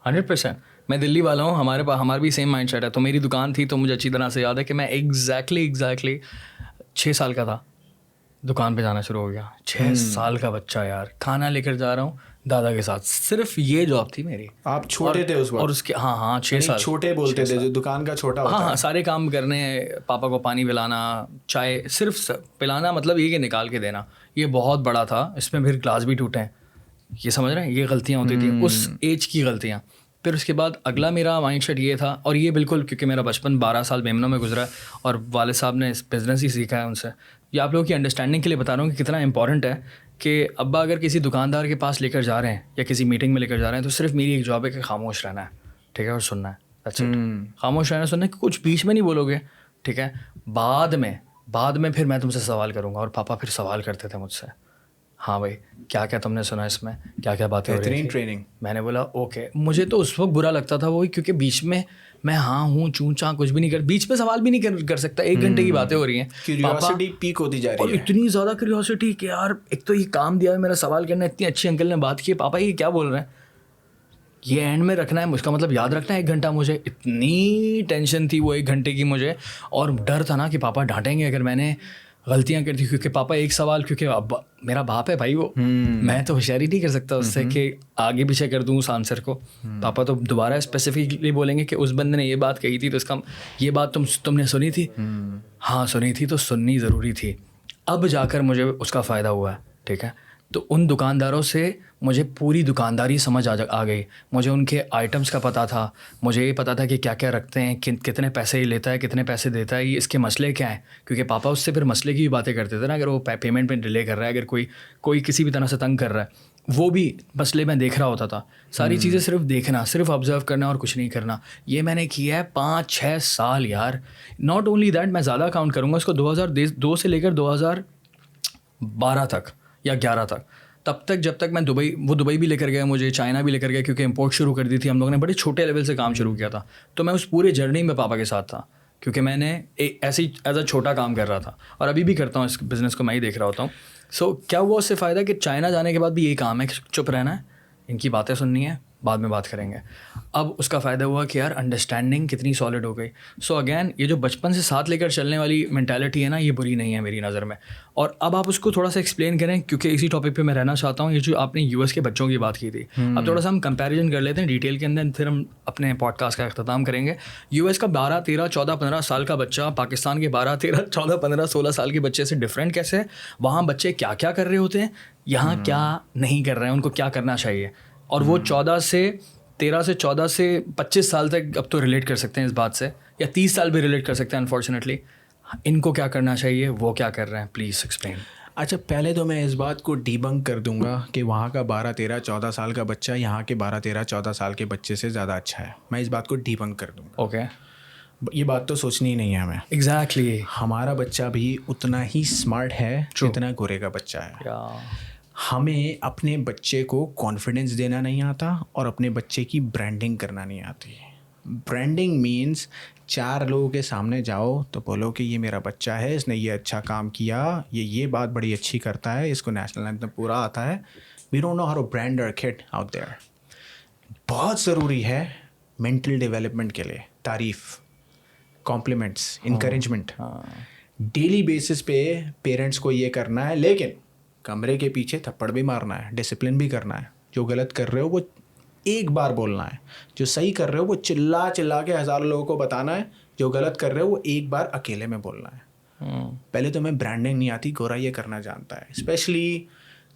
100%. میں دلی والا ہوں, ہمارا بھی سیم مائنڈ سیٹ ہے. تو میری دکان تھی, تو مجھے اچھی طرح سے یاد ہے کہ میں ایگزیکٹلی 6 سال کا تھا, دکان پہ جانا شروع ہو گیا. 6 سال کا بچہ یار, کھانا لے کر جا رہا ہوں, دادا کے ساتھ. صرف یہ جاب تھی میری. آپ چھوٹے تھے اس وقت؟ اور اس کے ہاں 6 سال. چھوٹے بولتے تھے جو دکان کا چھوٹا ہوتا ہے. ہاں سارے کام کرنے, پاپا کو پانی پلانا, چائے صرف پلانا, مطلب یہ کہ نکال کے دینا. یہ بہت بڑا تھا, اس میں پھر گلاس بھی ٹوٹے ہیں. یہ سمجھ رہے ہیں, یہ غلطیاں ہوتی تھیں اس ایج کی غلطیاں. پھر اس کے بعد اگلا میرا مائنڈ سیٹ یہ تھا, اور یہ بالکل کیونکہ میرا بچپن 12 سال میمنوں میں گزرا ہے اور والد صاحب نے بزنس ہی سیکھا ہے ان سے. یہ آپ لوگوں کی انڈرسٹینڈنگ کے لیے بتا رہا ہوں کہ کتنا امپورٹنٹ ہے کہ ابا اگر کسی دکاندار کے پاس لے کر جا رہے ہیں یا کسی میٹنگ میں لے کر جا رہے ہیں تو صرف میری ایک جاب ہے کہ خاموش رہنا ہے, ٹھیک ہے, اور سننا ہے. خاموش رہنا, سننا ہے, کہ کچھ بیچ میں نہیں بولو گے, ٹھیک ہے. بعد میں پھر میں تم سے سوال کروں گا. اور پاپا پھر سوال کرتے تھے مجھ سے, ہاں بھائی کیا کیا تم نے سنا اس میں, کیا کیا باتیں ہو رہی تھیں. ٹریننگ. میں نے بولا اوکے. مجھے تو اس وقت برا لگتا تھا وہی, کیونکہ بیچ میں میں ہاں ہوں چوں چاں کچھ بھی نہیں بیچ میں سوال بھی نہیں کر سکتا. 1 گھنٹے کی باتیں ہو رہی ہیں, کیوریوسٹی پیک ہوتی جا رہی ہے, اور اتنی زیادہ کیوریوسٹی کہ یار ایک تو یہ کام دیا ہے میرا سوال کرنا, اتنی اچھی انکل نے بات کی, پاپا یہ کیا بول رہے ہیں, یہ اینڈ میں رکھنا ہے, اس کا مطلب یاد رکھنا ہے 1 گھنٹہ. مجھے اتنی ٹینشن تھی وہ 1 گھنٹے کی مجھے, اور ڈر تھا نا کہ پاپا ڈانٹیں گے اگر میں نے غلطیاں کر دی, کیونکہ پاپا ایک سوال, کیونکہ ابا میرا باپ ہے بھائی, وہ میں تو ہوشیاری نہیں کر سکتا اس سے کہ آگے پیچھے کر دوں اس آنسر کو. پاپا تو دوبارہ اسپیسیفکلی بولیں گے کہ اس بندے نے یہ بات کہی تھی تو اس کا یہ بات تم نے سنی تھی, ہاں سنی تھی, تو سننی ضروری تھی. اب جا کر مجھے اس کا فائدہ ہوا ہے, ٹھیک ہے. تو ان دکانداروں سے مجھے پوری دکانداری سمجھ آ گئی. مجھے ان کے آئٹمس کا پتہ تھا, مجھے یہ پتہ تھا کہ کیا کیا رکھتے ہیں, کتنے پیسے لیتا ہے, کتنے پیسے دیتا ہے, یہ اس کے مسئلے کیا ہیں. کیونکہ پاپا اس سے پھر مسئلے کی بھی باتیں کرتے تھے نا, اگر وہ پیمنٹ میں ڈیلے کر رہا ہے, اگر کوئی کسی بھی طرح سے تنگ کر رہا ہے, وہ بھی مسئلے میں دیکھ رہا ہوتا تھا. ساری چیزیں صرف دیکھنا, صرف آبزرو کرنا اور کچھ نہیں کرنا. یہ میں نے کیا ہے 5-6 سال یار. ناٹ اونلی دیٹ, میں زیادہ کاؤنٹ کروں گا اس کو 2002 سے لے کر 2012 تک یا 11 تک. تب تک جب تک میں دبئی بھی لے کر گیا مجھے, چائنا بھی لے کر گیا, کیونکہ امپورٹ شروع کر دی تھی ہم لوگوں نے, بڑے چھوٹے لیول سے کام شروع کیا تھا. تو میں اس پورے جرنی میں پاپا کے ساتھ تھا, کیونکہ میں نے ایسے ایز اے چھوٹا کام کر رہا تھا, اور ابھی بھی کرتا ہوں اس بزنس کو, میں ہی دیکھ رہا ہوتا ہوں. سو کیا ہوا اس سے فائدہ کہ چائنا جانے کے بعد بھی یہی کام ہے کہ چپ رہنا ہے, ان کی باتیں سننی ہے, بعد میں بات کریں گے. اب اس کا فائدہ ہوا کہ یار انڈرسٹینڈنگ کتنی سالڈ ہو گئی. سو اگین یہ جو بچپن سے ساتھ لے کر چلنے والی مینٹیلٹی ہے نا, یہ بری نہیں ہے میری نظر میں. اور اب آپ اس کو تھوڑا سا ایکسپلین کریں, کیونکہ اسی ٹاپک پہ میں رہنا چاہتا ہوں. یہ جو آپ نے US کے بچوں کی بات کی تھی, اب تھوڑا سا ہم کمپیریزن کر لیتے ہیں ڈیٹیل کے اندر, پھر ہم اپنے پوڈ کاسٹ کا اختتام کریں گے. US کا 12, 13, 14, 15 سال کا بچہ پاکستان کے 12, 13, 14, 15, 16 سال کے بچے سے ڈفرینٹ کیسے ہے. وہاں بچے کیا کیا کر رہے ہوتے ہیں, یہاں کیا نہیں کر رہے ہیں, ان کو کیا کرنا چاہیے. اور وہ 13 سے 14 سے 25 سال تک اب تو ریلیٹ کر سکتے ہیں اس بات سے, یا 30 سال بھی ریلیٹ کر سکتے ہیں انفارچونیٹلی. ان کو کیا کرنا چاہیے, وہ کیا کر رہے ہیں, پلیز ایکسپلین. اچھا, پہلے تو میں اس بات کو ڈیبنک کر دوں گا کہ وہاں کا 12, 13, 14 سال کا بچہ یہاں کے 12, 13, 14 سال کے بچے سے زیادہ اچھا ہے. میں اس بات کو ڈیبنک کر دوں گا. اوکے, یہ بات تو سوچنی ہی نہیں ہے ہمیں. ایگزیکٹلی. ہمارا بچہ بھی اتنا ہی اسمارٹ ہے جتنا گورے کا بچہ ہے. ہمیں اپنے بچے کو کانفیڈنس دینا نہیں آتا, اور اپنے بچے کی برانڈنگ کرنا نہیں آتی. برانڈنگ مینس 4 لوگوں کے سامنے جاؤ تو بولو کہ یہ میرا بچہ ہے, اس نے یہ اچھا کام کیا, یہ بات بڑی اچھی کرتا ہے, اس کو نیشنل اینتھم پورا آتا ہے. We don't know how to brand our kid out there. بہت ضروری ہے مینٹل ڈیولپمنٹ کے لیے تعریف, کمپلیمنٹس, انکریجمنٹ. ڈیلی بیسس پہ پیرنٹس کو یہ کرنا ہے, لیکن کمرے کے پیچھے تھپڑ بھی مارنا ہے, ڈسپلن بھی کرنا ہے. جو غلط کر رہے ہو وہ ایک بار بولنا ہے, جو صحیح کر رہے ہو وہ چلا کے 1000 لوگوں کو بتانا ہے, جو غلط کر رہے ہو وہ ایک بار اکیلے میں بولنا ہے. پہلے تو میں برانڈنگ نہیں آتی, گورا یہ کرنا جانتا ہے, اسپیشلی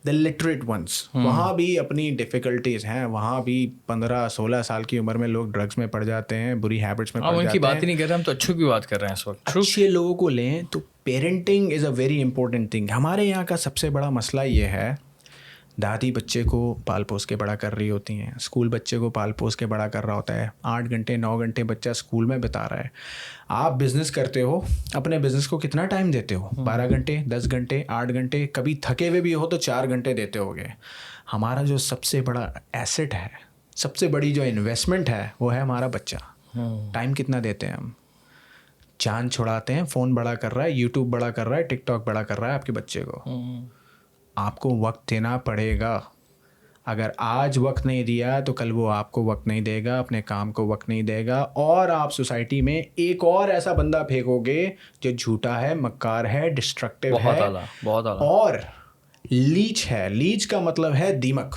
دا لٹریٹ ونس. وہاں بھی اپنی ڈیفیکلٹیز ہیں, وہاں بھی 15-16 سال کی عمر میں لوگ ڈرگس میں پڑ جاتے ہیں, بری ہیبٹس میں پڑ جاتے ہیں. ان کی بات ہی نہیں کر رہے ہم, تو اچھوں کی بات کر رہے ہیں اس وقت. اچھے لوگوں کو لیں تو parenting is a very important thing. ہمارے یہاں کا سب سے بڑا مسئلہ یہ ہے, دادی بچے کو پال پوس کے بڑا کر رہی ہوتی ہیں, اسکول بچے کو پال پوس کے بڑا کر رہا ہوتا ہے. 8 گھنٹے 9 گھنٹے بچہ اسکول میں بتا رہا ہے. آپ بزنس کرتے ہو, اپنے بزنس کو کتنا ٹائم دیتے ہو, 12 گھنٹے, 10 گھنٹے, 8 گھنٹے, کبھی تھکے ہوئے بھی ہو تو 4 گھنٹے دیتے ہو گے. ہمارا جو سب سے بڑا ایسٹ ہے, سب سے بڑی جو انویسٹمنٹ ہے, وہ ہے ہمارا بچہ. ٹائم کتنا دیتے ہیں ہم, جان چھڑاتے ہیں. فون بڑا کر رہا ہے, یوٹیوب بڑا کر رہا ہے, ٹک ٹاک بڑا کر رہا ہے آپ کے بچے کو. آپ کو وقت دینا پڑے گا. اگر آج وقت نہیں دیا تو کل وہ آپ کو وقت نہیں دے گا, اپنے کام کو وقت نہیں دے گا, اور آپ سوسائٹی میں ایک اور ایسا بندہ پھینکو گے جو جھوٹا ہے, مکار ہے, ڈسٹرکٹیو ہے, بہت اعلیٰ. اور لیچ ہے. لیچ کا مطلب ہے دیمک.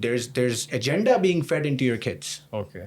there's agenda being fed into your kids. Okay.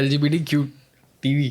LGBTQ TV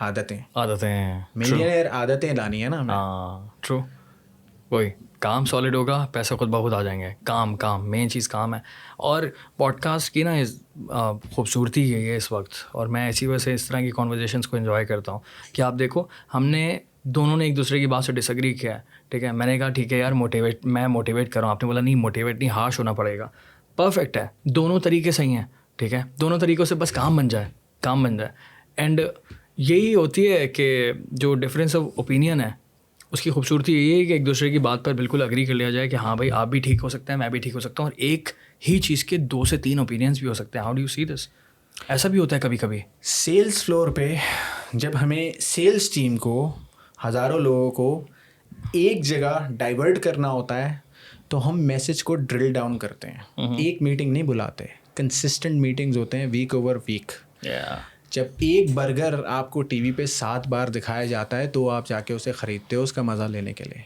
عادتیں ملینئر عادتیں لانی ہے نا ہمیں. ہاں ٹرو. وہی کام سالڈ ہوگا, پیسے خود بخود آ جائیں گے. کام مین چیز کام ہے. اور پوڈ کاسٹ کی نا خوبصورتی ہے یہ اس وقت, اور میں اسی وجہ سے اس طرح کی کانورزیشنس کو انجوائے کرتا ہوں کہ آپ دیکھو ہم نے دونوں نے ایک دوسرے کی بات سے ڈس ایگری کیا ہے, ٹھیک ہے. میں نے کہا ٹھیک ہے یار میں موٹیویٹ کر رہا ہوں, آپ نے بولا نہیں موٹیویٹ نہیں, ہارش ہونا پڑے گا. پرفیکٹ ہے, دونوں طریقے صحیح ہیں, ٹھیک ہے. دونوں طریقوں سے بس کام بن جائے. اینڈ یہی ہوتی ہے کہ جو ڈفرینس آف اوپینین ہے اس کی خوبصورتی یہی ہے کہ ایک دوسرے کی بات پر بالکل اگری کر لیا جائے کہ ہاں بھائی آپ بھی ٹھیک ہو سکتے ہیں, میں بھی ٹھیک ہو سکتا ہوں, اور ایک ہی چیز کے 2 سے 3 اوپینینس بھی ہو سکتے ہیں. ہاؤ ڈو یو سی دس؟ ایسا بھی ہوتا ہے کبھی کبھی سیلز فلور پہ جب ہمیں سیلز ٹیم کو ہزاروں لوگوں کو ایک جگہ ڈائیورٹ کرنا ہوتا ہے تو ہم میسج کو ڈرل ڈاؤن کرتے ہیں. ایک میٹنگ نہیں بلاتے, کنسسٹنٹ میٹنگز ہوتے ہیں ویک اوور ویک. جب ایک برگر آپ کو ٹی وی پہ 7 بار دکھایا جاتا ہے تو آپ جا کے اسے خریدتے ہو اس کا مزہ لینے کے لیے.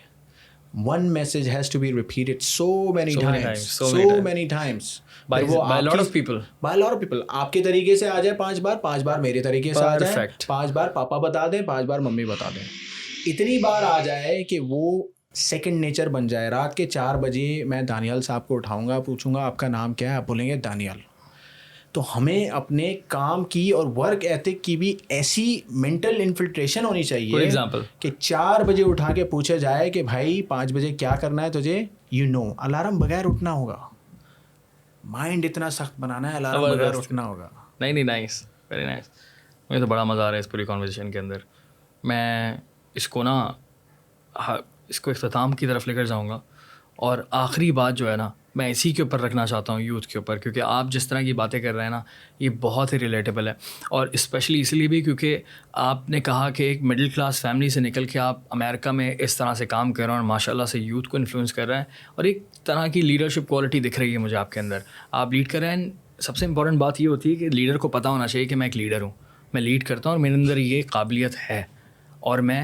One message has to be repeated so many times by lot of people. آپ کے طریقے سے آ جائے 5 بار میرے طریقے سے آ جائے, 5 بار پاپا بتا دیں, 5 بار ممی بتا دیں. اتنی بار آ جائے کہ وہ سیکنڈ نیچر بن جائے. رات کے 4 بجے میں دانیال صاحب کو اٹھاؤں گا, پوچھوں گا آپ کا نام کیا ہے, آپ بولیں گے دانیال. تو ہمیں اپنے کام کی اور ورک ایتھک کی بھی ایسی مینٹل انفلٹریشن ہونی چاہیے کہ 4 بجے اٹھا کے پوچھا جائے کہ بھائی 5 بجے کیا کرنا ہے تجھے, الارم بغیر اٹھنا ہوگا. مائنڈ اتنا سخت بنانا ہے, الارم بغیر اٹھنا ہوگا. نہیں نائس, ویری نائس. مجھے تو بڑا مزہ آ رہا ہے اس پوری کانورسیشن کے اندر. میں اس کو اختتام کی طرف لے کر جاؤں گا, اور آخری بات جو ہے نا میں اسی کے اوپر رکھنا چاہتا ہوں, یوتھ کے اوپر, کیونکہ آپ جس طرح کی باتیں کر رہے ہیں نا یہ بہت ہی ریلیٹیبل ہے. اور اسپیشلی اس لیے بھی کیونکہ آپ نے کہا کہ ایک مڈل کلاس فیملی سے نکل کے آپ امریکہ میں اس طرح سے کام کر رہے ہیں اور ماشاء اللہ سے یوتھ کو انفلوئنس کر رہے ہیں, اور ایک طرح کی لیڈرشپ کوالٹی دکھ رہی ہے مجھے آپ کے اندر. آپ لیڈ کر رہے ہیں. سب سے امپورٹنٹ بات یہ ہوتی ہے کہ لیڈر کو پتہ ہونا چاہیے کہ میں ایک لیڈر ہوں, میں لیڈ کرتا ہوں اور میرے اندر یہ قابلیت ہے اور میں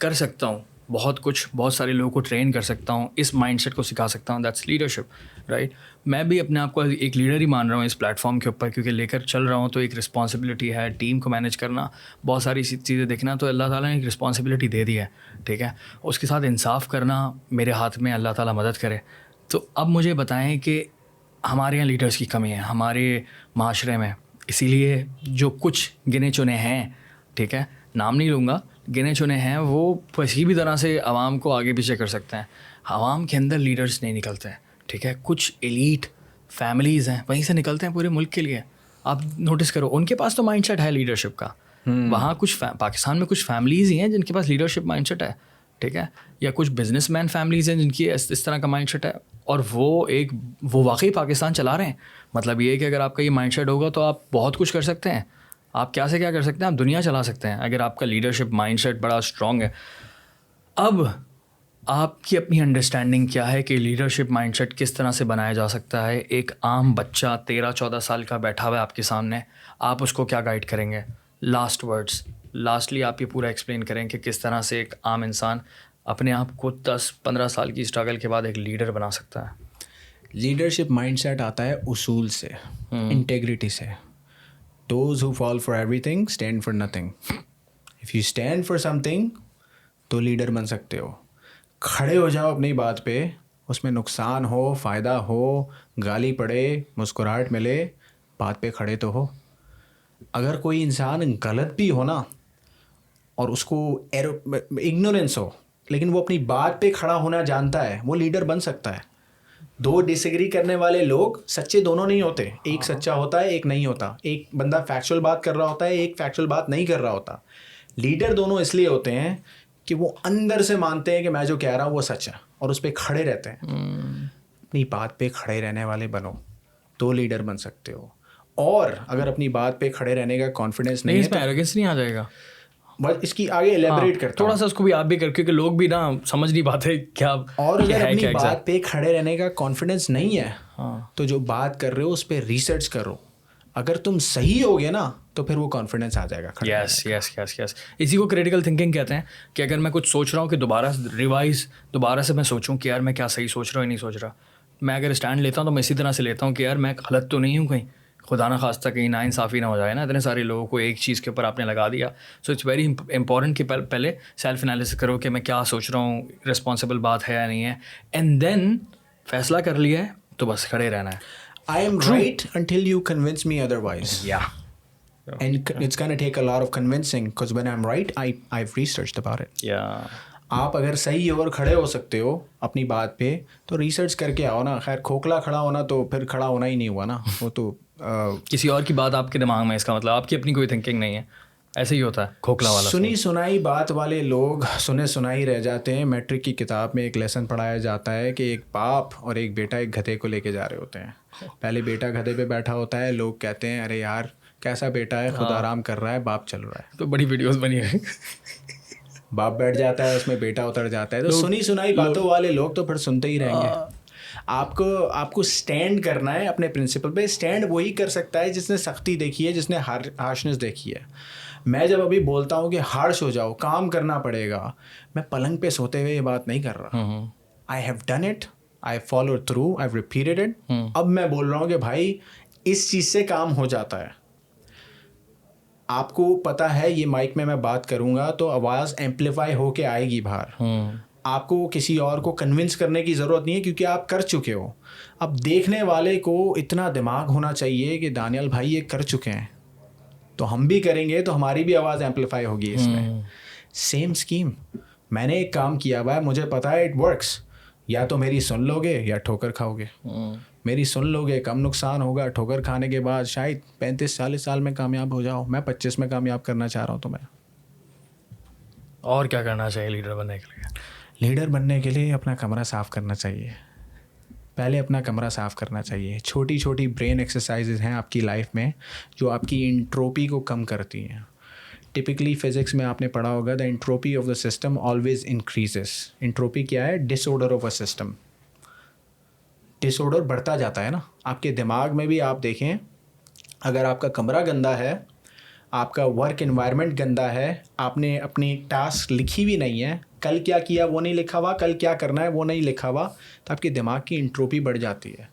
کر سکتا ہوں بہت کچھ, بہت سارے لوگوں کو ٹرین کر سکتا ہوں, اس مائنڈ سیٹ کو سکھا سکتا ہوں. That's leadership, right. میں بھی اپنے آپ کو ایک لیڈر ہی مان رہا ہوں اس پلیٹ فارم کے اوپر, کیونکہ لے کر چل رہا ہوں تو ایک رسپانسبلٹی ہے, ٹیم کو مینیج کرنا, بہت ساری چیزیں دیکھنا, تو اللہ تعالیٰ نے ایک رسپانسبلٹی دے دی ہے, ٹھیک ہے. اس کے ساتھ انصاف کرنا میرے ہاتھ میں, اللہ تعالیٰ مدد کرے. تو اب مجھے بتائیں کہ ہمارے یہاں لیڈرس کی کمی ہے ہمارے معاشرے میں, اسی لیے جو کچھ گنے چنے ہیں, ٹھیک ہے, نام نہیں لوں گا, گنے چنے ہیں, وہ کسی بھی طرح سے عوام کو آگے پیچھے کر سکتے ہیں. عوام کے اندر لیڈرس نہیں نکلتے ہیں, ٹھیک ہے. کچھ ایلیٹ فیملیز ہیں وہیں سے نکلتے ہیں پورے ملک کے لیے. آپ نوٹس کرو, ان کے پاس تو مائنڈ سیٹ ہے لیڈرشپ کا. وہاں کچھ پاکستان میں کچھ فیملیز ہی ہیں جن کے پاس لیڈرشپ مائنڈ سیٹ ہے, ٹھیک ہے, یا کچھ بزنس مین فیملیز ہیں جن کی اس طرح کا مائنڈ سیٹ ہے, اور وہ واقعی پاکستان چلا رہے ہیں. مطلب یہ ہے کہ اگر آپ کا یہ مائنڈ سیٹ ہوگا تو آپ بہت کچھ کر سکتے ہیں. آپ کیا سے کیا کر سکتے ہیں, آپ دنیا چلا سکتے ہیں اگر آپ کا لیڈرشپ مائنڈ سیٹ بڑا اسٹرانگ ہے. اب آپ کی اپنی انڈرسٹینڈنگ کیا ہے کہ لیڈرشپ مائنڈ سیٹ کس طرح سے بنایا جا سکتا ہے؟ ایک عام بچہ 13-14 سال کا بیٹھا ہوا ہے آپ کے سامنے, آپ اس کو کیا گائیڈ کریں گے؟ لاسٹلی آپ یہ پورا ایکسپلین کریں کہ کس طرح سے ایک عام انسان اپنے آپ کو 10-15 سال کی اسٹرگل کے بعد ایک لیڈر بنا سکتا ہے. لیڈرشپ مائنڈ سیٹ آتا ہے اصول سے, انٹیگریٹی سے. Those who fall for everything stand for nothing. If you stand for something تو لیڈر بن سکتے ہو. کھڑے ہو جاؤ اپنی بات پہ, اس میں نقصان ہو, فائدہ ہو, گالی پڑے, مسکراہٹ ملے, بات پہ کھڑے تو ہو. اگر کوئی انسان غلط بھی ہو نا اور اس کو اگنورینس ہو لیکن وہ اپنی بات پہ کھڑا ہونا جانتا ہے, وہ لیڈر بن سکتا ہے. 2 ڈس ایگری کرنے والے لوگ سچے دونوں نہیں ہوتے, ایک سچا ہوتا ہے ایک نہیں ہوتا. ایک بندہ فیکچوئل بات کر رہا ہوتا ہے, ایک فیکچوئل بات نہیں کر رہا ہوتا. لیڈر دونوں اس لیے ہوتے ہیں کہ وہ اندر سے مانتے ہیں کہ میں جو کہہ رہا ہوں وہ سچ ہے اور اس پہ کھڑے رہتے ہیں. اپنی بات پہ کھڑے رہنے والے بنو تو لیڈر بن سکتے ہو. اور اگر اپنی بات پہ کھڑے رہنے کا کانفیڈینس نہیں ہے, اس میں ایروگنس نہیں آ جائے گا. بس اس کی آگے ایلیبریٹ کرتا ہوں تھوڑا سا, اس کو بھی آپ بھی کر, کیونکہ لوگ بھی نا سمجھ نہیں پاتے کیا. اور اگر اپنی بات پہ کھڑے رہنے کا کانفیڈینس نہیں ہے تو جو بات کر رہے ہو اس پہ ریسرچ کرو. اگر تم صحیح ہوگے نا تو پھر وہ کانفیڈینس آ جائے گا. یس اسی کو کریٹیکل تھنکنگ کہتے ہیں, کہ اگر میں کچھ سوچ رہا ہوں کہ دوبارہ سے میں سوچوں کہ یار میں کیا صحیح سوچ رہا ہوں یا نہیں سوچ رہا. میں اگر اسٹینڈ لیتا ہوں تو میں اسی طرح سے لیتا ہوں کہ یار میں غلط تو نہیں ہوں, خدا نہ خواستہ کہیں ناانصافی نہ ہو جائے نا, اتنے سارے لوگوں کو ایک چیز کے اوپر آپ نے لگا دیا. سو اٹس ویری امپورٹنٹ کہ پہلے سیلف انالیسس کرو کہ میں کیا سوچ رہا ہوں, رسپانسبل بات ہے یا نہیں ہے, اینڈ دین فیصلہ کر لیا ہے تو بس کھڑے رہنا ہے. I am right until you convince me otherwise. Yeah. And it's going to take a lot of convincing because when I'm right, I've researched about it. Yeah. آپ اگر صحیح اور کھڑے ہو سکتے ہو اپنی بات پہ تو ریسرچ کر کے آؤ نا. خیر کھوکھلا کھڑا ہونا تو پھر کھڑا ہونا ہی نہیں ہوا نا, وہ تو کسی اور کی بات آپ کے دماغ میں, اس کا مطلب آپ کی اپنی کوئی تھنکنگ نہیں ہے. ایسے ہی ہوتا ہے کھوکھلا والا. سنی سنائی بات والے لوگ سنے سنائی رہ جاتے ہیں. میٹرک کی کتاب میں ایک لیسن پڑھایا جاتا ہے کہ ایک باپ اور ایک بیٹا ایک گدھے کو لے کے جا رہے ہوتے ہیں. پہلے بیٹا گدھے پہ بیٹھا ہوتا ہے, لوگ کہتے ہیں ارے یار کیسا بیٹا ہے, خود آرام کر رہا ہے, باپ چل رہا ہے. تو بڑی ویڈیوز بنی ہے. باپ بیٹھ جاتا ہے, اس میں بیٹا اتر جاتا ہے. تو سنی سنائی باتوں والے لوگ تو پھر سنتے ہی رہیں گے. آپ کو اسٹینڈ کرنا ہے اپنے پرنسپل پہ. اسٹینڈ وہی کر سکتا ہے جس نے سختی دیکھی ہے, جس نے ہارشنس دیکھی ہے. میں جب ابھی بولتا ہوں کہ ہارش ہو جاؤ, کام کرنا پڑے گا, میں پلنگ پہ سوتے ہوئے یہ بات نہیں کر رہا. I have done it, I follow through, I repeated it. اب میں بول رہا ہوں کہ بھائی اس چیز سے کام ہو جاتا ہے. آپ کو پتہ ہے یہ مائک میں بات کروں گا تو آواز ایمپلیفائی ہو کے آئے گی باہر. آپ کو کسی اور کو کنونس کرنے کی ضرورت نہیں ہے کیونکہ آپ کر چکے ہو. اب دیکھنے والے کو اتنا دماغ ہونا چاہیے کہ دانیال بھائی یہ کر چکے ہیں تو ہم بھی کریں گے تو ہماری بھی آواز ایمپلیفائی ہوگی اس میں. Same scheme. میں نے ایک کام کیا ہوا ہے, مجھے پتہ ہے اٹ ورکس. یا تو میری سن لو گے یا ٹھوکر کھاؤ گے. میری سن لو گے کم نقصان ہوگا, ٹھوکر کھانے کے بعد شاید 35-40 سال میں کامیاب ہو جاؤ. میں 25 میں کامیاب کرنا چاہ رہا ہوں. تو میں اور کیا کرنا چاہیے لیڈر بننے کے لیے؟ لیڈر بننے کے لیے اپنا کمرہ صاف کرنا چاہیے. پہلے اپنا کمرہ صاف کرنا چاہیے. چھوٹی چھوٹی برین ایکسرسائزز ہیں آپ کی لائف میں جو آپ کی انٹروپی کو کم کرتی ہیں. ٹپکلی فزکس میں آپ نے پڑھا ہوگا the entropy of the system always increases. Entropy کیا ہے؟ Disorder of a system. Disorder بڑھتا جاتا ہے نا. آپ کے دماغ میں بھی آپ دیکھیں, اگر آپ کا کمرہ گندا ہے, آپ کا ورک انوائرمنٹ گندا ہے, آپ نے اپنی ٹاسک لکھی بھی نہیں ہے, کل کیا کیا وہ نہیں لکھا ہوا, کل کیا کرنا ہے وہ نہیں لکھا ہوا, تو آپ کے دماغ کی انٹروپی بڑھ جاتی ہے,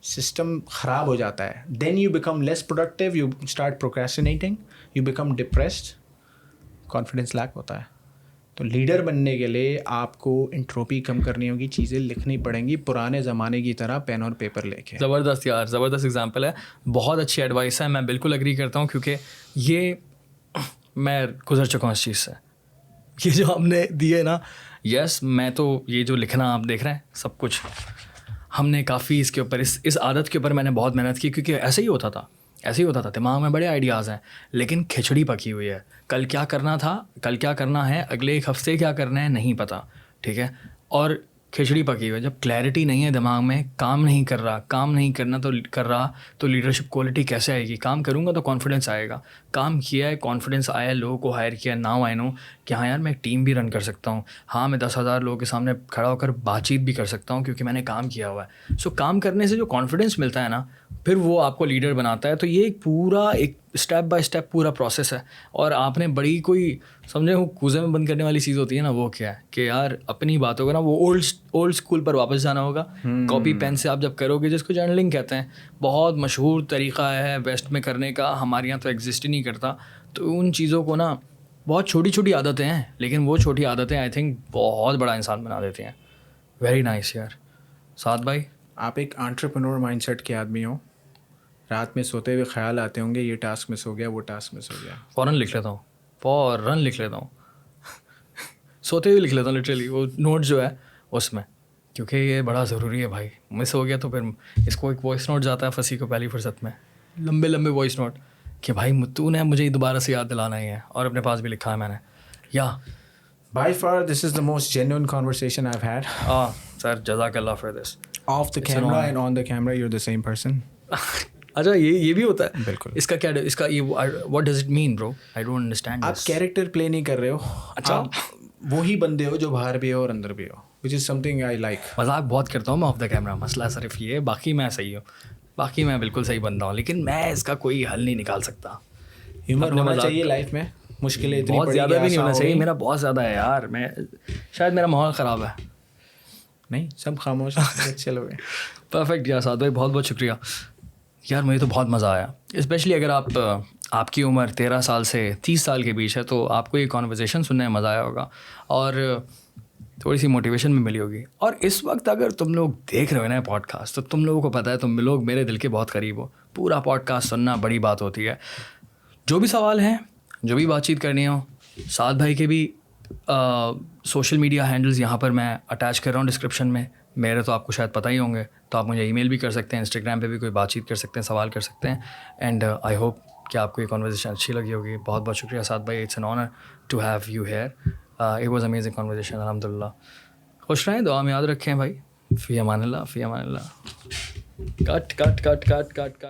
سسٹم خراب ہو جاتا ہے. Then you become less productive, you start procrastinating, you become depressed, confidence leak ہوتا ہے. تو لیڈر بننے کے لیے آپ کو انٹروپی کم کرنی ہوگی, چیزیں لکھنی پڑیں گی پرانے زمانے کی طرح پین اور پیپر لے کے. زبردست یار, زبردست اگزامپل ہے, بہت اچھی ایڈوائس ہے. میں بالکل اگری کرتا ہوں کیونکہ یہ میں گزر چکا ہوں اس چیز سے. یہ جو ہم نے دیے نا, یس میں تو یہ جو لکھنا آپ دیکھ رہے ہیں سب کچھ ہم نے کافی اس کے اوپر اس عادت کے اوپر میں نے بہت محنت کی, کیونکہ ایسے ہی ہوتا تھا دماغ میں بڑے آئیڈیاز ہیں لیکن کھچڑی پکی ہوئی ہے. کل کیا کرنا تھا, کل کیا کرنا ہے, اگلے ایک ہفتے کیا کرنا ہے نہیں پتہ, ٹھیک ہے, اور کھچڑی پکی ہوئی ہے. جب کلیئرٹی نہیں ہے دماغ میں, کام نہیں کر رہا تو لیڈرشپ کوالٹی کیسے آئے گی؟ کام کروں گا تو کانفیڈنس آئے گا. کام کیا ہے, کانفیڈنس آیا, لوگوں کو ہائر کیا, ناؤ آئی نو کہ ہاں یار میں ایک ٹیم بھی رن کر سکتا ہوں, ہاں میں 10,000 لوگوں کے سامنے کھڑا ہو کر بات چیت بھی کر سکتا ہوں کیونکہ میں نے کام کیا ہوا ہے. سو کام کرنے سے جو کانفیڈنس ملتا ہے نا, پھر وہ آپ کو لیڈر بناتا ہے. تو یہ ایک اسٹیپ بائی اسٹیپ پورا پروسیس ہے. اور آپ نے بڑی کوئی سمجھے وہ کوزے میں بند کرنے والی چیز ہوتی ہے نا, وہ کیا ہے کہ یار اپنی باتوں کا نا وہ اولڈ اسکول پر واپس جانا ہوگا. کاپی پین سے آپ جب کرو گے, جس کو جرنلنگ کہتے ہیں, بہت مشہور طریقہ ہے ویسٹ میں کرنے کا, ہمارے یہاں تو ایگزسٹ ہی نہیں کرتا. تو ان چیزوں کو نا, بہت چھوٹی چھوٹی عادتیں ہیں لیکن وہ چھوٹی عادتیں آئی تھنک بہت بڑا انسان بنا دیتی ہیں. ویری نائس یار. سعد بھائی, آپ ایک انٹرپرینور مائنڈ سیٹ کے آدمی ہو. رات میں سوتے ہوئے خیال آتے ہوں گے یہ ٹاسک مس ہو گیا, وہ ٹاسک مس ہو گیا. فوراً لکھ لیتا ہوں سوتے ہوئے لکھ لیتا ہوں لٹرلی وہ نوٹ جو ہے اس میں, کیونکہ یہ بڑا ضروری ہے بھائی. مس ہو گیا تو پھر اس کو ایک وائس نوٹ جاتا ہے پھنسی کو پہلی فرصت میں, لمبے وائس نوٹ کہ بھائی تو نے مجھے دوبارہ سے یاد دلانا ہی ہے, اور اپنے پاس بھی لکھا ہے میں نے. یا By far this is the most genuine conversation I've had. Sir جزاک اللہ for this. Off the camera and on the camera you're the same person. اچھا یہ بھی ہوتا ہے بالکل. اس کا کیا, اس کا یہ واٹ ڈز اٹ مین برو؟ I don't understand. آپ کیریکٹر پلے نہیں کر رہے ہو. اچھا, وہی بندے ہو جو باہر بھی ہو اور اندر بھی ہو, which is something I like. مذاق بہت کرتا ہوں میں آف دا کیمرہ, مسئلہ صرف یہ ہے, باقی میں صحیح ہوں, باقی میں بالکل صحیح بندہ ہوں, لیکن میں اس کا کوئی حل نہیں نکال سکتا. ہیومر ہونا چاہیے لائف میں, مشکلیں اتنی بہت بڑی زیادہ بھی نہیں ہونا چاہیے. میرا بہت زیادہ ہے یار, میں شاید میرا ماحول خراب ہے. نہیں سب خاموش اچھے لوگ ہیں. پرفیکٹ یار سعد بھائی, بہت بہت شکریہ. یار مجھے تو بہت مزہ آیا, اسپیشلی اگر آپ کی عمر 13 سال سے 30 سال کے بیچ ہے تو آپ کو یہ کانورزیشن سننے میں مزہ آیا ہوگا اور تھوڑی سی موٹیویشن بھی ملی ہوگی. اور اس وقت اگر تم لوگ دیکھ رہے ہو نا پوڈ کاسٹ, تو تم لوگوں کو پتہ ہے تم لوگ میرے دل کے بہت قریب ہو. پورا پوڈ کاسٹ سننا بڑی بات ہوتی ہے. جو بھی سوال ہیں, جو بھی بات چیت کرنی ہو, سعد بھائی کے بھی سوشل میڈیا ہینڈلز یہاں پر میں اٹیچ کر رہا ہوں ڈسکرپشن میں. میرے تو آپ کو شاید پتہ ہی ہوں گے, تو آپ مجھے ای میل بھی کر سکتے ہیں, انسٹاگرام پہ بھی کوئی بات چیت کر سکتے ہیں, سوال کر سکتے ہیں. اینڈ آئی ہوپ کہ آپ کو یہ کانورزیشن اچھی لگی ہوگی. بہت بہت شکریہ Saad bhai, it's an honour to have you here. It was amazing conversation, الحمد للہ. خوش رہیں, دعا میں یاد رکھیں بھائی. فی امان اللہ, فی امان اللہ. کٹ کٹ کٹ کٹ کٹ کٹ.